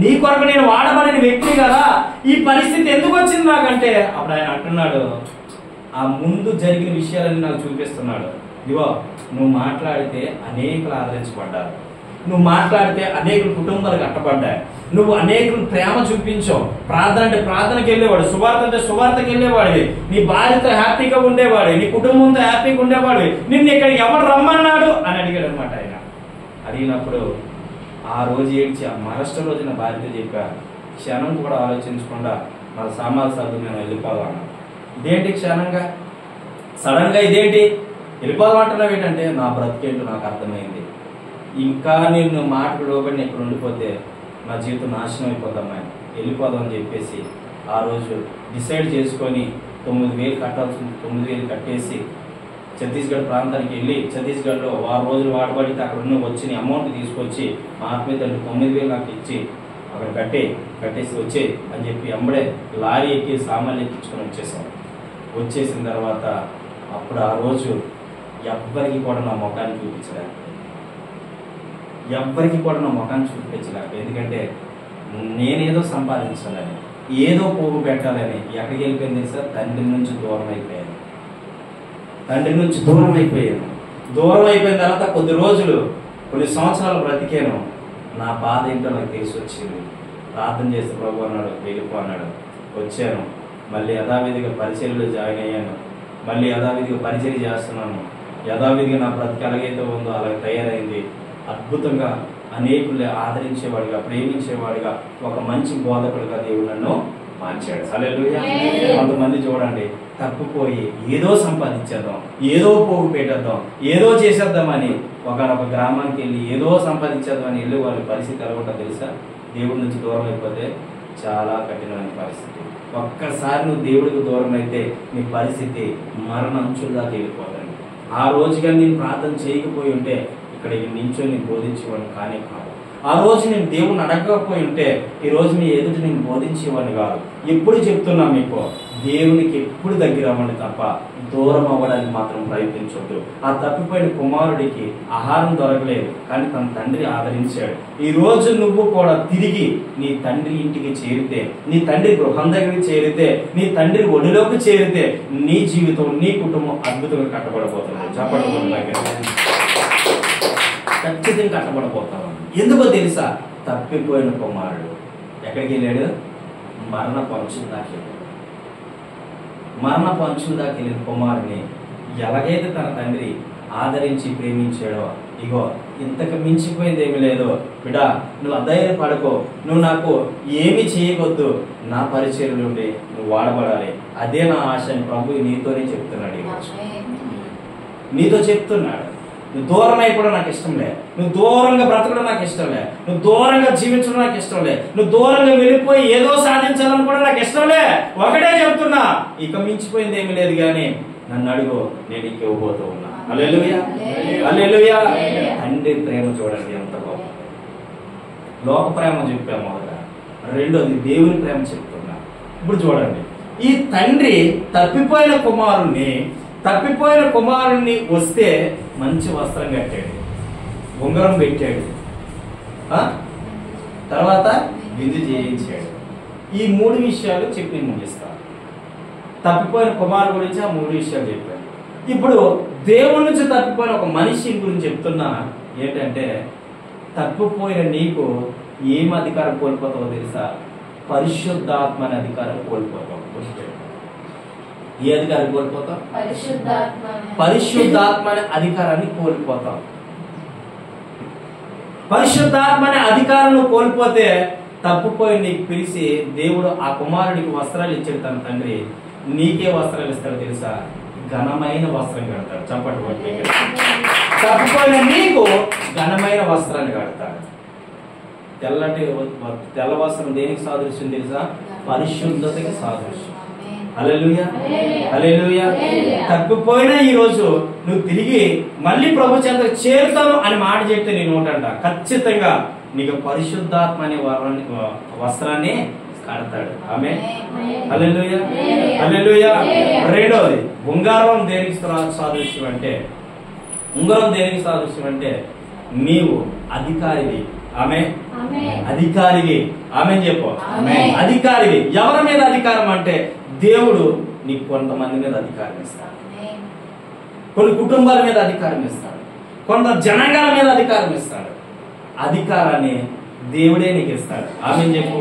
నీ కొరకు నేను వాడబడిన వ్యక్తి కదా, ఈ పరిస్థితి ఎందుకు వచ్చింది నాకంటే, అప్పుడు ఆయన అంటున్నాడు, ఆ ముందు జరిగిన విషయాలన్నీ నాకు చూపిస్తున్నాడు. ఇదిగో నువ్వు మాట్లాడితే అనేకులు ఆదరించబడ్డారు, నువ్వు మాట్లాడితే అనేకులు కుటుంబాలు కట్టబడ్డాయి, నువ్వు అనేకులు ప్రేమ చూపించావు. ప్రార్థన అంటే ప్రార్థనకి వెళ్ళేవాడు, సువార్త అంటే సువార్తకి వెళ్ళేవాడివి, నీ భార్యతో హ్యాపీగా ఉండేవాడు, నీ కుటుంబంతో హ్యాపీగా ఉండేవాడు. నిన్ను ఇక్కడ ఎవరు రమ్మన్నాడు అని అడిగాడు అనమాట. ఆయన అడిగినప్పుడు ఆ రోజు ఏడ్చి ఆ మరొక రోజు నా భార్యతో చెప్పా, క్షణం కూడా ఆలోచించకుండా మన సామాన్లు సర్దుకు నేను వెళ్ళిపోదాం. ఇదేంటి క్షణంగా సడన్ గా ఇదేంటి వెళ్ళిపోదామంటున్నావు ఏంటంటే, నా బ్రతికేంటో నాకు అర్థమైంది. ఇంకా నేను మాటకు లోబడి ఇక్కడ ఉండిపోతే నా జీవితం నాశనం అయిపోతామా, వెళ్ళిపోదాం అని చెప్పేసి ఆ రోజు డిసైడ్ చేసుకొని 9,000 కట్టాల్సింది 9,000 కట్టేసి ఛత్తీస్గఢ్ ప్రాంతానికి వెళ్ళి ఛత్తీస్గఢ్లో 6 రోజులు వాడబడితే అక్కడ ఉన్న వచ్చిన అమౌంట్ తీసుకొచ్చి మా ఆత్మీయ తండ్రి 9,000 నాకు ఇచ్చి అక్కడ కట్టేసి వచ్చే అని చెప్పి అమ్మడే లారీ ఎక్కి సామాన్లు ఎక్కించుకొని వచ్చేసిన తర్వాత అప్పుడు ఆ రోజు ఎవ్వరికి కూడా నా ముఖాన్ని చూపించలేదు, ఎందుకంటే నేనేదో సంపాదించాలని, ఏదో పోగు పెట్టాలని ఎక్కడికి వెళ్ళిపోయింది సార్, తండ్రి నుంచి దూరం అయిపోయాను. దూరం అయిపోయిన తర్వాత కొన్ని సంవత్సరాలు బ్రతికాను. నా బాధ ఏంటో నాకు తెలిసి వచ్చింది. ప్రార్థన చేస్తే ప్రభు అన్నాడు, వెళ్ళిపో అన్నాడు. వచ్చాను, మళ్ళీ యథావిధిగా పరిచర్యలో జాయిన్ అయ్యాను, మళ్ళీ యథావిధిగా పరిచర్య చేస్తున్నాను. యథావిధిగా నా బ్రతికి ఎలాగైతే ఉందో అలాగే తయారైంది. అద్భుతంగా అనేకుల్ని ఆదరించేవాడిగా, ప్రేమించేవాడిగా, ఒక మంచి బోధకుడిగా దేవుడు నన్ను మార్చాడు. హల్లెలూయా. కొంతమంది చూడండి తప్పిపోయి ఏదో సంపాదించేద్దాం, ఏదో పోగు పెట్టేద్దాం, ఏదో చేసేద్దామని ఒక గ్రామానికి వెళ్ళి ఏదో సంపాదించేద్దామని వెళ్ళి వాళ్ళ పరిస్థితి ఎలా ఉంటుందో తెలుసా? దేవుడి నుంచి దూరం అయిపోతే చాలా కఠినమైన పరిస్థితి. ఒక్కసారి నువ్వు దేవుడికి దూరం అయితే నీ పరిస్థితి మరణ అంచుల దాకా వెళ్ళిపోతుంది. ఆ రోజుగా నేను ప్రార్థన చేయకపోయి ఉంటే ఇక్కడ నించొని బోధించేవాడిని కానీ కాదు. ఆ రోజు నేను దేవుని అడగకపోయి ఉంటే ఈ రోజు మీ ఎదుటి నేను బోధించేవాడిని కాదు. ఎప్పుడు చెప్తున్నా మీకు, దేవునికి ఎప్పుడు దగ్గర అవ్వండి తప్ప దూరం అవ్వడానికి మాత్రం ప్రయత్నించవద్దు. ఆ తప్పిపోయిన కుమారుడికి ఆహారం దొరకలేదు, కానీ తన తండ్రి ఆదరించాడు. ఈ రోజు నువ్వు కూడా తిరిగి నీ తండ్రి ఇంటికి చేరితే, నీ తండ్రి గృహం దగ్గరికి చేరితే, నీ తండ్రి ఒడిలోకి చేరితే నీ జీవితం, నీ కుటుంబం అద్భుతంగా కట్టబడబోతుంది. చెప్పడం ఖచ్చితంగా కట్టబడబోతాం. ఎందుకో తెలుసా? తప్పిపోయిన కుమారుడు ఎక్కడికి వెళ్ళాడు? మరణపు అంచుల దాకా వెళ్ళాడు. మరణపు అంచుల దాకా వెళ్ళిన కుమారుని ఎలాగైతే తన తండ్రి ఆదరించి ప్రేమించాడో, ఇగో ఇంతకు మించిపోయింది ఏమి లేదు బిడ్డా, నువ్వు అధైర్యపడకో, నువ్వు నాకు ఏమి చేయవద్దు, నా పరిచయం నుండి నువ్వు వాడబడాలి. అదే నా ఆశ అని ప్రభు నీతోనే చెప్తున్నాడు. నీతో చెప్తున్నాడు. నువ్వు దూరం అయిపోవడం నాకు ఇష్టం లే, నువ్వు దూరంగా బ్రతకడం నాకు ఇష్టం లే, నువ్వు దూరంగా జీవించడం నాకు ఇష్టం లే, నువ్వు దూరంగా వెళ్ళిపోయి ఏదో సాధించాలని కూడా నాకు ఇష్టం లే. ఒకటే చెప్తున్నా, ఇక మించిపోయింది ఏమి లేదు, కానీ నన్ను అడుగు, నేను నీకు ఇవ్వబోతూ ఉన్నా. హల్లెలూయా, హల్లెలూయా. తండ్రి ప్రేమ చూడండి ఎంత గొప్ప. లోక ప్రేమ చెప్పాము మొదట, రెండోది దేవుని ప్రేమ చెప్తున్నా. ఇప్పుడు చూడండి, ఈ తండ్రి తప్పిపోయిన కుమారుణ్ణి వస్తే మంచి వస్త్రం కట్టాడు, ఉంగరం పెట్టాడు, తర్వాత విందు చేయించాడు. ఈ 3 విషయాలు చెప్పి నేను ముగిస్తాను. తప్పిపోయిన కుమారుడు గురించి ఆ 3 విషయాలు చెప్పాను. ఇప్పుడు దేవుడి నుంచి తప్పిపోయిన ఒక మనిషి గురించి చెప్తున్నా. ఏంటంటే, తప్పిపోయిన నీకు ఏం అధికారం కోల్పోతావో తెలుసా? పరిశుద్ధాత్మ అనే అధికారం కోల్పోతావు. ఏ అధికారం కోల్పోతాం? పరిశుద్ధాత్మ అనే అధికారాన్ని కోల్పోతాం. పరిశుద్ధాత్మ అనే అధికారాన్ని కోల్పోతే తప్పుపోయి నీకు పిలిచి దేవుడు ఆ కుమారుడికి వస్త్రాలు ఇచ్చాడు. తన తండ్రి నీకే వస్త్రాలు ఇస్తాడు తెలుసా? ఘనమైన వస్త్రం కడతాడు. చప్పటి పట్టి తప్పుపోయిన నీకు ఘనమైన వస్త్రాన్ని కడతాడు. తెల్ల వస్త్రం దేనికి సాదృశ్యం తెలుసా? పరిశుద్ధతకి సాదృశ్యం. హల్లెలూయా, హల్లెలూయా. తప్పిపోయినా ఈ రోజు నువ్వు తిరిగి మళ్ళీ ప్రభు చెంత చేరుతాను అని మాట చెప్తే నేను ఉంటాంట, ఖచ్చితంగా నీకు పరిశుద్ధాత్మ అనే వస్త్రాన్ని కడతాడు. ఆమేన్, హల్లెలూయా, హల్లెలూయా. రెండోది, ఉంగరం దేనికి సాదృశ్యం అంటే, నీవు అధికారివి. ఆమె అధికారివి. ఆమె చెప్పు, అధికారివి. ఎవరి మీద అధికారం అంటే, దేవుడు నీకు కొంతమంది మీద అధికారం ఇస్తాడు, కొన్ని కుటుంబాల మీద అధికారం ఇస్తాడు, కొంత జనాంగాల మీద అధికారం ఇస్తాడు. అధికారాన్ని దేవుడే నీకు ఇస్తాడు. ఆమె చెప్పు,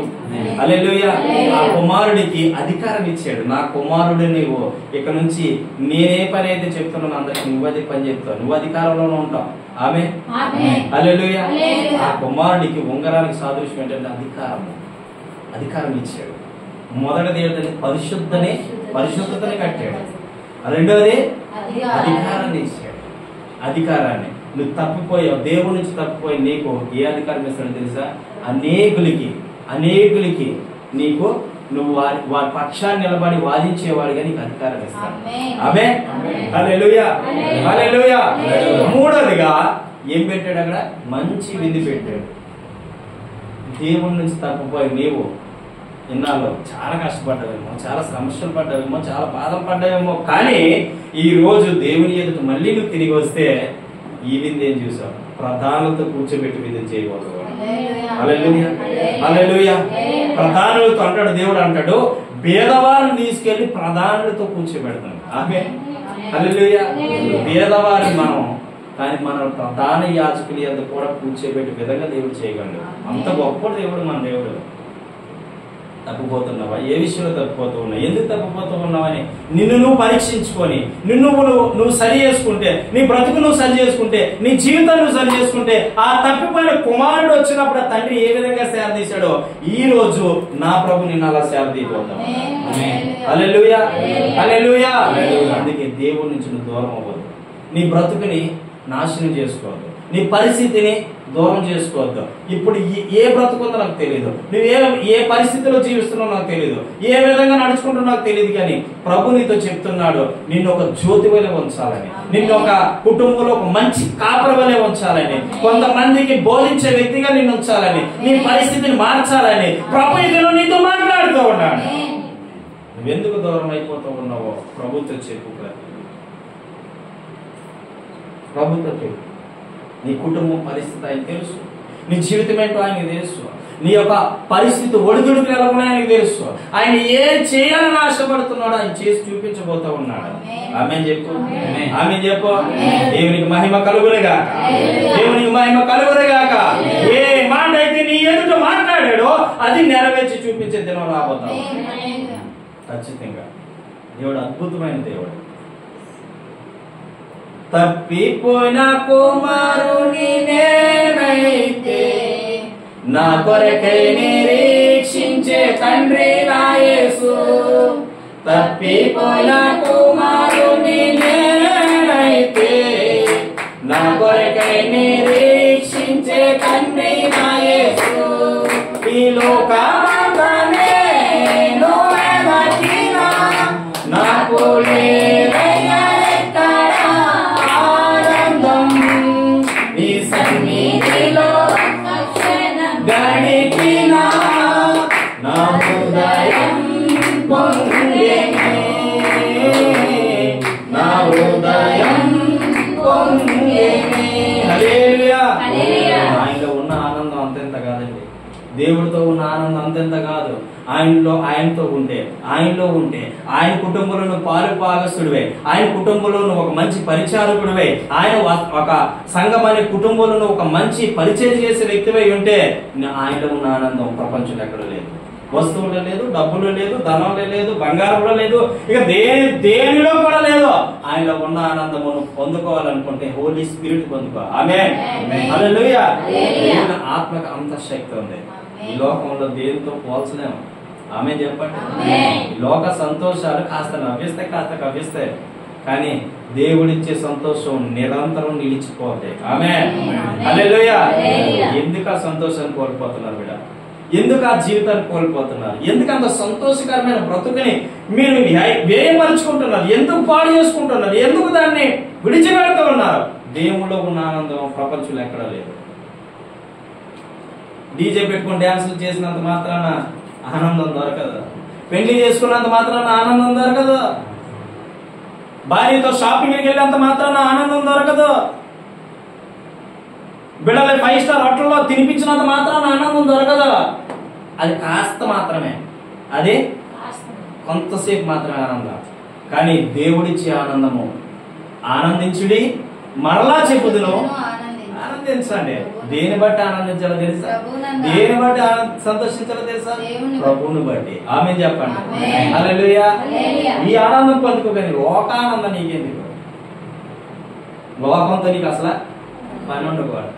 హల్లెలూయా. ఆ కుమారుడికి అధికారం ఇచ్చాడు. నా కుమారుడు నీవు ఇక నుంచి నేనే పని అయితే చెప్తున్నాను అందరికి నువ్వు అది పని చెప్తావు, నువ్వు అధికారంలోనే ఉంటావు. ఆమె, హల్లెలూయా. ఆ కుమారుడికి ఉంగరానికి సాదృశ్యం ఏంటంటే అధికారం ఇచ్చాడు. మొదటిది ఏంటంటే పరిశుద్ధతని కట్టాడు. రెండోది అధికారాన్ని ఇచ్చాడు. అధికారాన్ని నువ్వు తప్పిపోయావు, దేవుడి నుంచి తప్పిపోయి నీకు ఏ అధికారం ఇస్తాడో తెలుసా? అనేకులకి నీకు నువ్వు వారి పక్షాన్ని నిలబడి వాదించేవాడిగా నీకు అధికారం ఇస్తాడు. ఆమేన్, హల్లెలూయా, హల్లెలూయా. మూడోదిగా ఏం పెట్టాడు? అక్కడ మంచి విందు పెట్టాడు. దేవుడి నుంచి తప్పిపోయి నీవు ఇన్నాళ్ళు చాలా కష్టపడ్డావేమో, చాలా సమస్యలు పడ్డావేమో, చాలా బాధలు పడ్డావేమో, కానీ ఈ రోజు దేవుని ఎదుట మళ్ళీ నువ్వు తిరిగి వస్తే ఈ విందు ఏం చూసావు? ప్రధానులతో కూర్చోబెట్టి విందు చేయబోతున్నాడు. హల్లెలూయా, హల్లెలూయా. ప్రధానులతో అంటాడు దేవుడు, అంటాడు పేదవారిని తీసుకెళ్లి ప్రధానులతో కూర్చోబెడతాను. ఆమె, హల్లెలూయా. పేదవారిని మనం, కానీ మన ప్రధాన యాజకులు అంత కూడా కూర్చోబెట్టి విధంగా దేవుడు చేయగలడు. అంత గొప్ప దేవుడు మన దేవుడు. తప్పిపోతున్నావా? ఏ విషయంలో తప్పిపోతూ ఉన్నావు? ఎందుకు తప్పిపోతూ ఉన్నావని నిన్ను నువ్వు పరీక్షించుకొని నువ్వు సరి చేసుకుంటే, నీ బ్రతుకు నువ్వు సరి చేసుకుంటే, నీ జీవితం నువ్వు సరి చేసుకుంటే, ఆ తప్పిపోయిన కుమారుడు వచ్చినప్పుడు ఆ తండ్రి ఏ విధంగా సేవ తీశాడో ఈ రోజు నా ప్రభు నిన్ను అలా సేవ తీయబోతాడు. హల్లెలూయా, హల్లెలూయా. అందుకే దేవుడి నుంచి నువ్వు దూరం అవ్వదు. నీ బ్రతుకుని నాశనం చేసుకోవద్దు. నీ పరిస్థితిని దూరం చేసుకోవద్దు. ఇప్పుడు ఏ బ్రతుకుందో నాకు తెలియదు, నువ్వు ఏ పరిస్థితిలో జీవిస్తున్నావు నాకు తెలియదు, ఏ విధంగా నడుచుకుంటున్నావు నాకు తెలియదు, కానీ ప్రభు నీతో చెప్తున్నాడు నిన్ను ఒక జ్యోతి వలె ఉంచాలని, నిన్ను ఒక కుటుంబంలో ఒక మంచి కాపరి వలె ఉంచాలని, కొంతమందికి బోధించే వ్యక్తిగా నిన్ను ఉంచాలని, నీ పరిస్థితిని మార్చాలని ప్రభు ఇదిలో నీతో మాట్లాడుతూ ఉన్నాడు. నువ్వెందుకు దూరం అయిపోతూ ఉన్నావో ప్రభుత్వం చెప్పు. ప్రభుత్వం చెప్పు. నీ కుటుంబం పరిస్థితి ఆయనకు తెలుసు, నీ జీవితం ఏంటో ఆయనకు తెలుసు, నీ యొక్క పరిస్థితి ఒడిదుడుకులు ఎలా ఉన్నాయో ఆయనకు తెలుసు. ఆయన ఏం చేయాలని ఆశపడుతున్నాడో ఆయన చేసి చూపించబోతూ ఉన్నాడు. ఆమేన్ చెప్పు, ఆమేన్ చెప్పు. దేవునికి మహిమ కలుగునుగాక, దేవునికి మహిమ కలుగునుగాక. ఏ మాట అయితే నీ ఎదుట మాట్లాడాడో అది నెరవేర్చి చూపించే దినం రాబోతావు ఖచ్చితంగా. దేవుడు అద్భుతమైన దేవుడు. తప్పిపోయిన కుమారుని నేనైతే నా కొరకై నిరీక్షించే తండ్రి నా యేసు. తప్పిపోయిన కుమారుని నేనైతే నా కొరకై నిరీక్షించే తండ్రి నా యేసు. ఈ లోకమంతనే నాకు లేదయ్యా ఆనందం, నీ సన్నిధిలో గడిపిన నా హృదయం పొంగెనే, నా హృదయం పొంగెనే. హల్లెలూయా. ఆయనలో ఉన్న ఆనందం అంతెంత కాదండి, దేవుడితో ఉన్న ఆనందం అంతెంత కాదు. ఆయనతో ఉంటే, ఆయనలో ఉంటే, ఆయన కుటుంబంలో పాలు పాగస్తుడివే, ఆయన కుటుంబంలో ఒక మంచి పరిచారకుడివే, ఆయన ఒక సంఘం అనే కుటుంబంలో ఒక మంచి పరిచయం చేసే వ్యక్తివై ఉంటే ఆయనలో ఉన్న ఆనందం ప్రపంచంలో ఎక్కడ లేదు. వస్తువులో లేదు, డబ్బులో లేదు, ధనంలో లేదు, బంగారంలో లేదు, ఇక దేనిలో కూడా లేదు. ఆయనలో ఉన్న ఆనందమును పొందుకోవాలనుకుంటే హోలీ స్పిరిట్ పొందుకో. ఆమేన్. హల్లెలూయా. దేవుని ఆత్మకు అంత శక్తి ఉంది. ఈ లోకంలో దేనితో పోల్చలేము. ఆమె చెప్పండి. ఈ లోక సంతోషాలు కాస్త నవ్విస్తే కాస్త కవ్విస్తాయి, కానీ దేవుడిచ్చే సంతోషం నిరంతరం నిలిచిపోతాయి. ఆమేన్. హల్లెలూయా. ఎందుకు ఆ సంతోషాన్ని కోల్పోతున్నారు బిడ్డ? ఎందుకు ఆ జీవితాన్ని కోల్పోతున్నారు? ఎందుకు అంత సంతోషకరమైన బ్రతుకుని మీరు వ్యయపరుచుకుంటున్నారు? ఎందుకు పాడు చేసుకుంటున్నారు? ఎందుకు దాన్ని విడిచిపెడుతూ ఉన్నారు? దేవుళ్ళో ఉన్న ఆనందం ప్రపంచంలో ఎక్కడా లేదు. డీజే పెట్టుకుని డ్యాన్సులు చేసినంత మాత్రాన ఆనందం దొరకదు. పెళ్లి చేసుకున్నంత మాత్రాన ఆనందం దొరకదు. భార్యతో షాపింగ్కి వెళ్ళేంత మాత్రాన ఆనందం దొరకదు. బిడ్డలే 5 స్టార్ హోటల్లో తినిపించినంత మాత్రాన ఆనందం దొరకదు. అది కాస్త మాత్రమే, అది కొంతసేపు మాత్రమే ఆనందం. కానీ దేవుడిచ్చే ఆనందము ఆనందించుడి మరలా చెప్పుదును ఆనందించండి. దేని బట్టి ఆనందించాలో తెలుసా? దేని బట్టి సంతోషించాలో తెలుసా? ప్రభువుని బట్టి. ఆమేన్ చెప్పండి. హల్లెలూయా. ఈ ఆనందం పొందుకోగానే లోకానందం నీకెందుకు? లోకంతో నీకు అసలు పని ఉండకూడదు.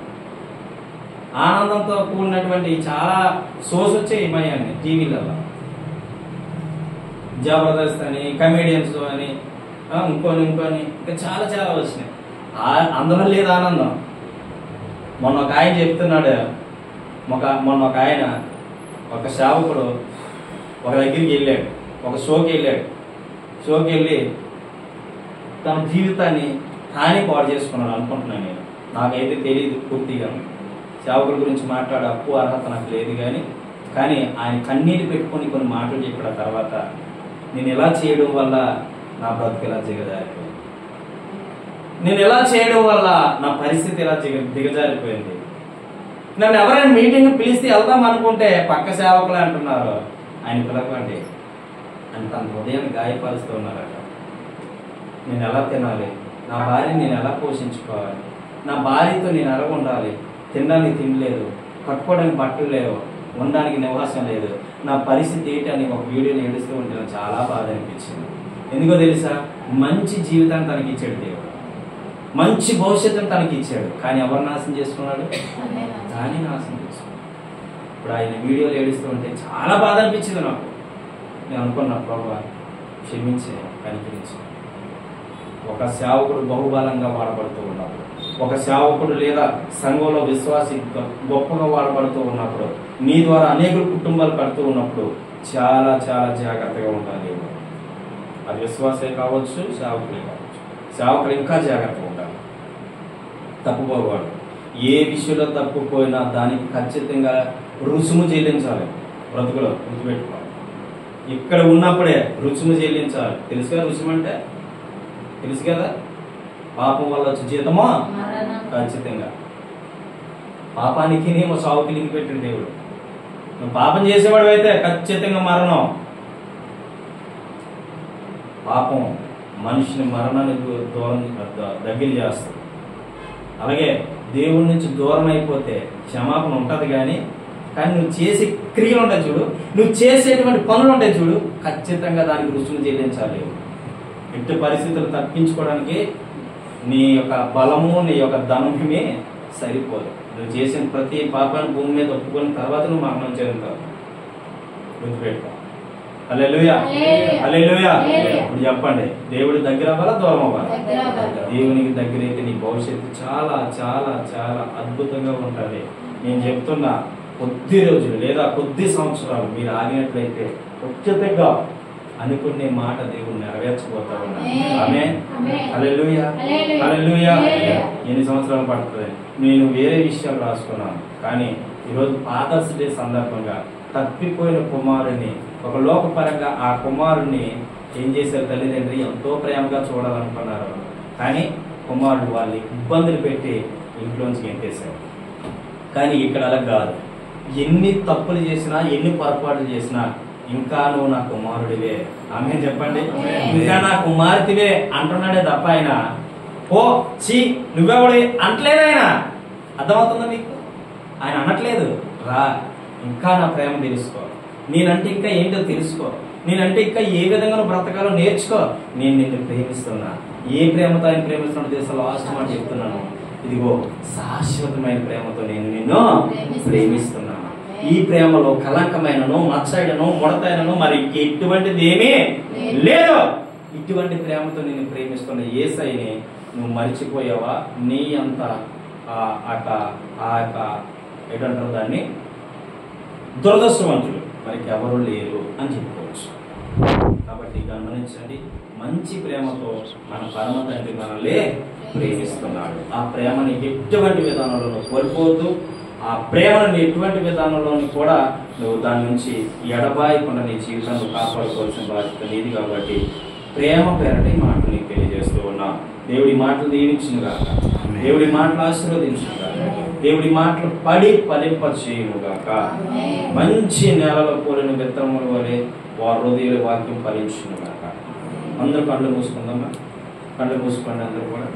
ఆనందంతో కూడినటువంటి చాలా షోస్ వచ్చాయి మనకి టీవీలలో. జబర్దస్త్ అని, కమెడియన్స్ అని, ఇంకొని ఇంకా చాలా చాలా వచ్చినాయి. అందులో లేదు ఆనందం. మొన్న ఒక ఆయన చెప్తున్నాడు, మొన్న ఒక ఆయన ఒక సేవకుడు ఒక దగ్గరికి వెళ్ళాడు, ఒక షోకి వెళ్ళి తన జీవితాన్ని హాని పాడు చేసుకున్నాడు అనుకుంటున్నాను నేను. నాకైతే తెలియదు పూర్తిగా, సేవకుల గురించి మాట్లాడే అప్పు అర్హత నాకు లేదు. కానీ ఆయన కన్నీరు పెట్టుకొని కొన్ని మాటలు చెప్పిన తర్వాత నేను ఎలా చేయడం వల్ల నా బ్రతుకు ఎలా దిగజారిపోయింది, నేను ఎలా చేయడం వల్ల నా పరిస్థితి ఎలా దిగజారిపోయింది. నన్ను ఎవరైనా మీటింగ్ పిలిస్తే వెళ్దాం అనుకుంటే పక్క సేవకులు అంటున్నారు ఆయన పిలవండి అని తన హృదయాన్ని గాయపరుస్తూ ఉన్నారట. నేను ఎలా తినాలి, నా భార్యని నేను ఎలా పోషించుకోవాలి, నా భార్యతో నేను ఎలా ఉండాలి, తినడానికి తినలేదు, కట్టుకోవడానికి బట్టలు లేవు, ఉండడానికి నివాసం లేదు, నా పరిస్థితి ఏంటి అని ఒక వీడియోని ఏడుస్తూ ఉంటే నాకు చాలా బాధ అనిపించింది. ఎందుకో తెలుసా? మంచి జీవితాన్ని తనకి ఇచ్చాడు దేవుడు, మంచి భవిష్యత్తును తనకి ఇచ్చాడు. కానీ ఎవరు నాశనం చేసుకున్నాడు? దాన్ని నాశనం చేసుకున్నాడు. ఇప్పుడు ఆయన వీడియోలు ఏడుస్తూ ఉంటే చాలా బాధ అనిపించింది నాకు. నేను అనుకున్నా, ప్రభువా క్షమించే, కనిపించే. ఒక సేవకుడు బహుబలంగా వాడబడుతూ ఉన్నప్పుడు ఒక సేవకుడు లేదా సంఘంలో విశ్వాసి గొప్పగా వాడబడుతూ ఉన్నప్పుడు, నీ ద్వారా అనేక కుటుంబాలు కడుతూ ఉన్నప్పుడు చాలా చాలా జాగ్రత్తగా ఉండాలి. అది విశ్వాసే కావచ్చు, సేవకులే కావచ్చు. సేవకులు ఇంకా జాగ్రత్తగా ఉండాలి, తప్పుపోకూడదు. ఏ విషయంలో తప్పుపోయినా దానికి ఖచ్చితంగా రుసుము చెల్లించాలి. బ్రతుకులో గుర్తుపెట్టుకోవాలి. ఇక్కడ ఉన్నప్పుడే రుసుము చెల్లించాలి. తెలుసు కదా రుసుము అంటే? తెలుసు కదా, పాపం వల్ల వచ్చే జీతమో ఖచ్చితంగా. పాపానికి నేమో సావుకి లింక్ పెట్టిన దేవుడు. నువ్వు పాపం చేసేవాడు అయితే ఖచ్చితంగా మరణం. పాపం మనిషిని మరణానికి దూరం దగ్గర చేస్తుంది. అలాగే దేవుడి నుంచి దూరం అయిపోతే క్షమాపణ ఉంటుంది, కానీ నువ్వు చేసే క్రియలు ఉంటాయి చూడు, నువ్వు చేసేటువంటి పనులు ఉంటాయి చూడు, ఖచ్చితంగా దానికి రుసుము చెల్లించాలి. ఎట్టి పరిస్థితులు తప్పించుకోవడానికి నీ యొక్క బలము, నీ యొక్క ధనమే సరిపోదు. నువ్వు చేసిన ప్రతి పాపాన్ని భూమి మీద ఒప్పుకున్న తర్వాత నువ్వు మరణం చెందుతావు. గుర్తుపెట్టుకో. హల్లెలూయా, హల్లెలూయా. ఇప్పుడు చెప్పండి, దేవుడి దగ్గర అవ్వాలా, దూరం అవ్వాలా? దేవునికి దగ్గర అయితే నీ భవిష్యత్తు చాలా చాలా చాలా అద్భుతంగా ఉంటుంది. నేను చెప్తున్నా, కొద్ది రోజులు లేదా కొద్ది సంవత్సరాలు మీరు ఆగినట్లయితే ఖచ్చితంగా అనుకునే మాట దేవుడు నెరవేర్చబోతా ఉన్నాడు. ఆమేన్, హల్లెలూయా, హల్లెలూయా. ఎన్ని సంవత్సరాలు పడుతుంది? నేను వేరే విషయాలు రాసుకున్నాను, కానీ ఈరోజు ఫాదర్స్ డే సందర్భంగా తప్పిపోయిన కుమారుని, ఒక లోకపరంగా ఆ కుమారుని ఏం చేశారు తల్లిదండ్రి? ఎంతో ప్రేమగా చూడాలనుకున్నారు, కానీ కుమారుడు వాళ్ళని ఇబ్బందులు పెట్టి ఇంట్లోంచి గెంటేశారు. కానీ ఇక్కడ అలా కాదు. ఎన్ని తప్పులు చేసినా, ఎన్ని పొరపాట్లు చేసినా ఇంకా నువ్వు నా కుమారుడివే. ఆమె చెప్పండి, ఇంకా నా కుమార్తెవే అంటున్నాడే తప్ప ఆయన ఓ చీ నువ్వెవడి అంటలేదు. ఆయన అర్థమవుతుందా మీకు? ఆయన అనట్లేదు, రా ఇంకా నా ప్రేమ తెలుసుకో, నేనంటే ఇంకా ఏంటో తెలుసుకో, నేనంటే ఇంకా ఏ విధంగా నువ్వు బ్రతకాలో నేర్చుకో, నేను నిన్ను ప్రేమిస్తున్నా. ఏ ప్రేమతో ఆయన ప్రేమిస్తున్నాడు తెలుసా? లాస్ట్ మాట చెప్తున్నాను, ఇదిగో శాశ్వతమైన ప్రేమతో నేను నిన్ను ప్రేమిస్తున్నాను. ఈ ప్రేమలో కలంకమైనను, మచ్చైనను, ముడతైనను మరి ఎటువంటిది ఏమీ లేదు. ఇటువంటి ప్రేమతో నేను ప్రేమిస్తున్న యేసయ్యని నువ్వు మరిచిపోయావా? నీ అంత ఏంటంటారు దాన్ని, దురదృష్టవంతులు మనకి ఎవరు లేరు అని చెప్పుకోవచ్చు. కాబట్టి గమనించండి, మంచి ప్రేమతో మన పరమ తండ్రి మనల్ని ప్రేమిస్తున్నాడు. ఆ ప్రేమని ఎటువంటి విధానంలో కోల్పోతూ, ఆ ప్రేమను ఎటువంటి విధానంలోని కూడా నువ్వు దాని నుంచి ఎడబాయకుండా నీ జీవితాన్ని కాపాడుకోవాల్సిన బాధ్యత నీది. కాబట్టి ప్రేమ పేరటి మాటలు నీకు తెలియజేస్తూ ఉన్నా. దేవుడి మాటలు దీవించును గాక, దేవుడి మాటలు ఆశీర్వదించును గాక, దేవుడి మాటలు పడి ఫలింప చేయును గాక. మంచి నేలలో కూలిన విత్తనముల వలె వారి హృదయాల వాక్యం ఫలించును గాక. అందరూ కళ్ళు మూసుకుందామా? కళ్ళు మూసుకోండి అందరూ కూడా.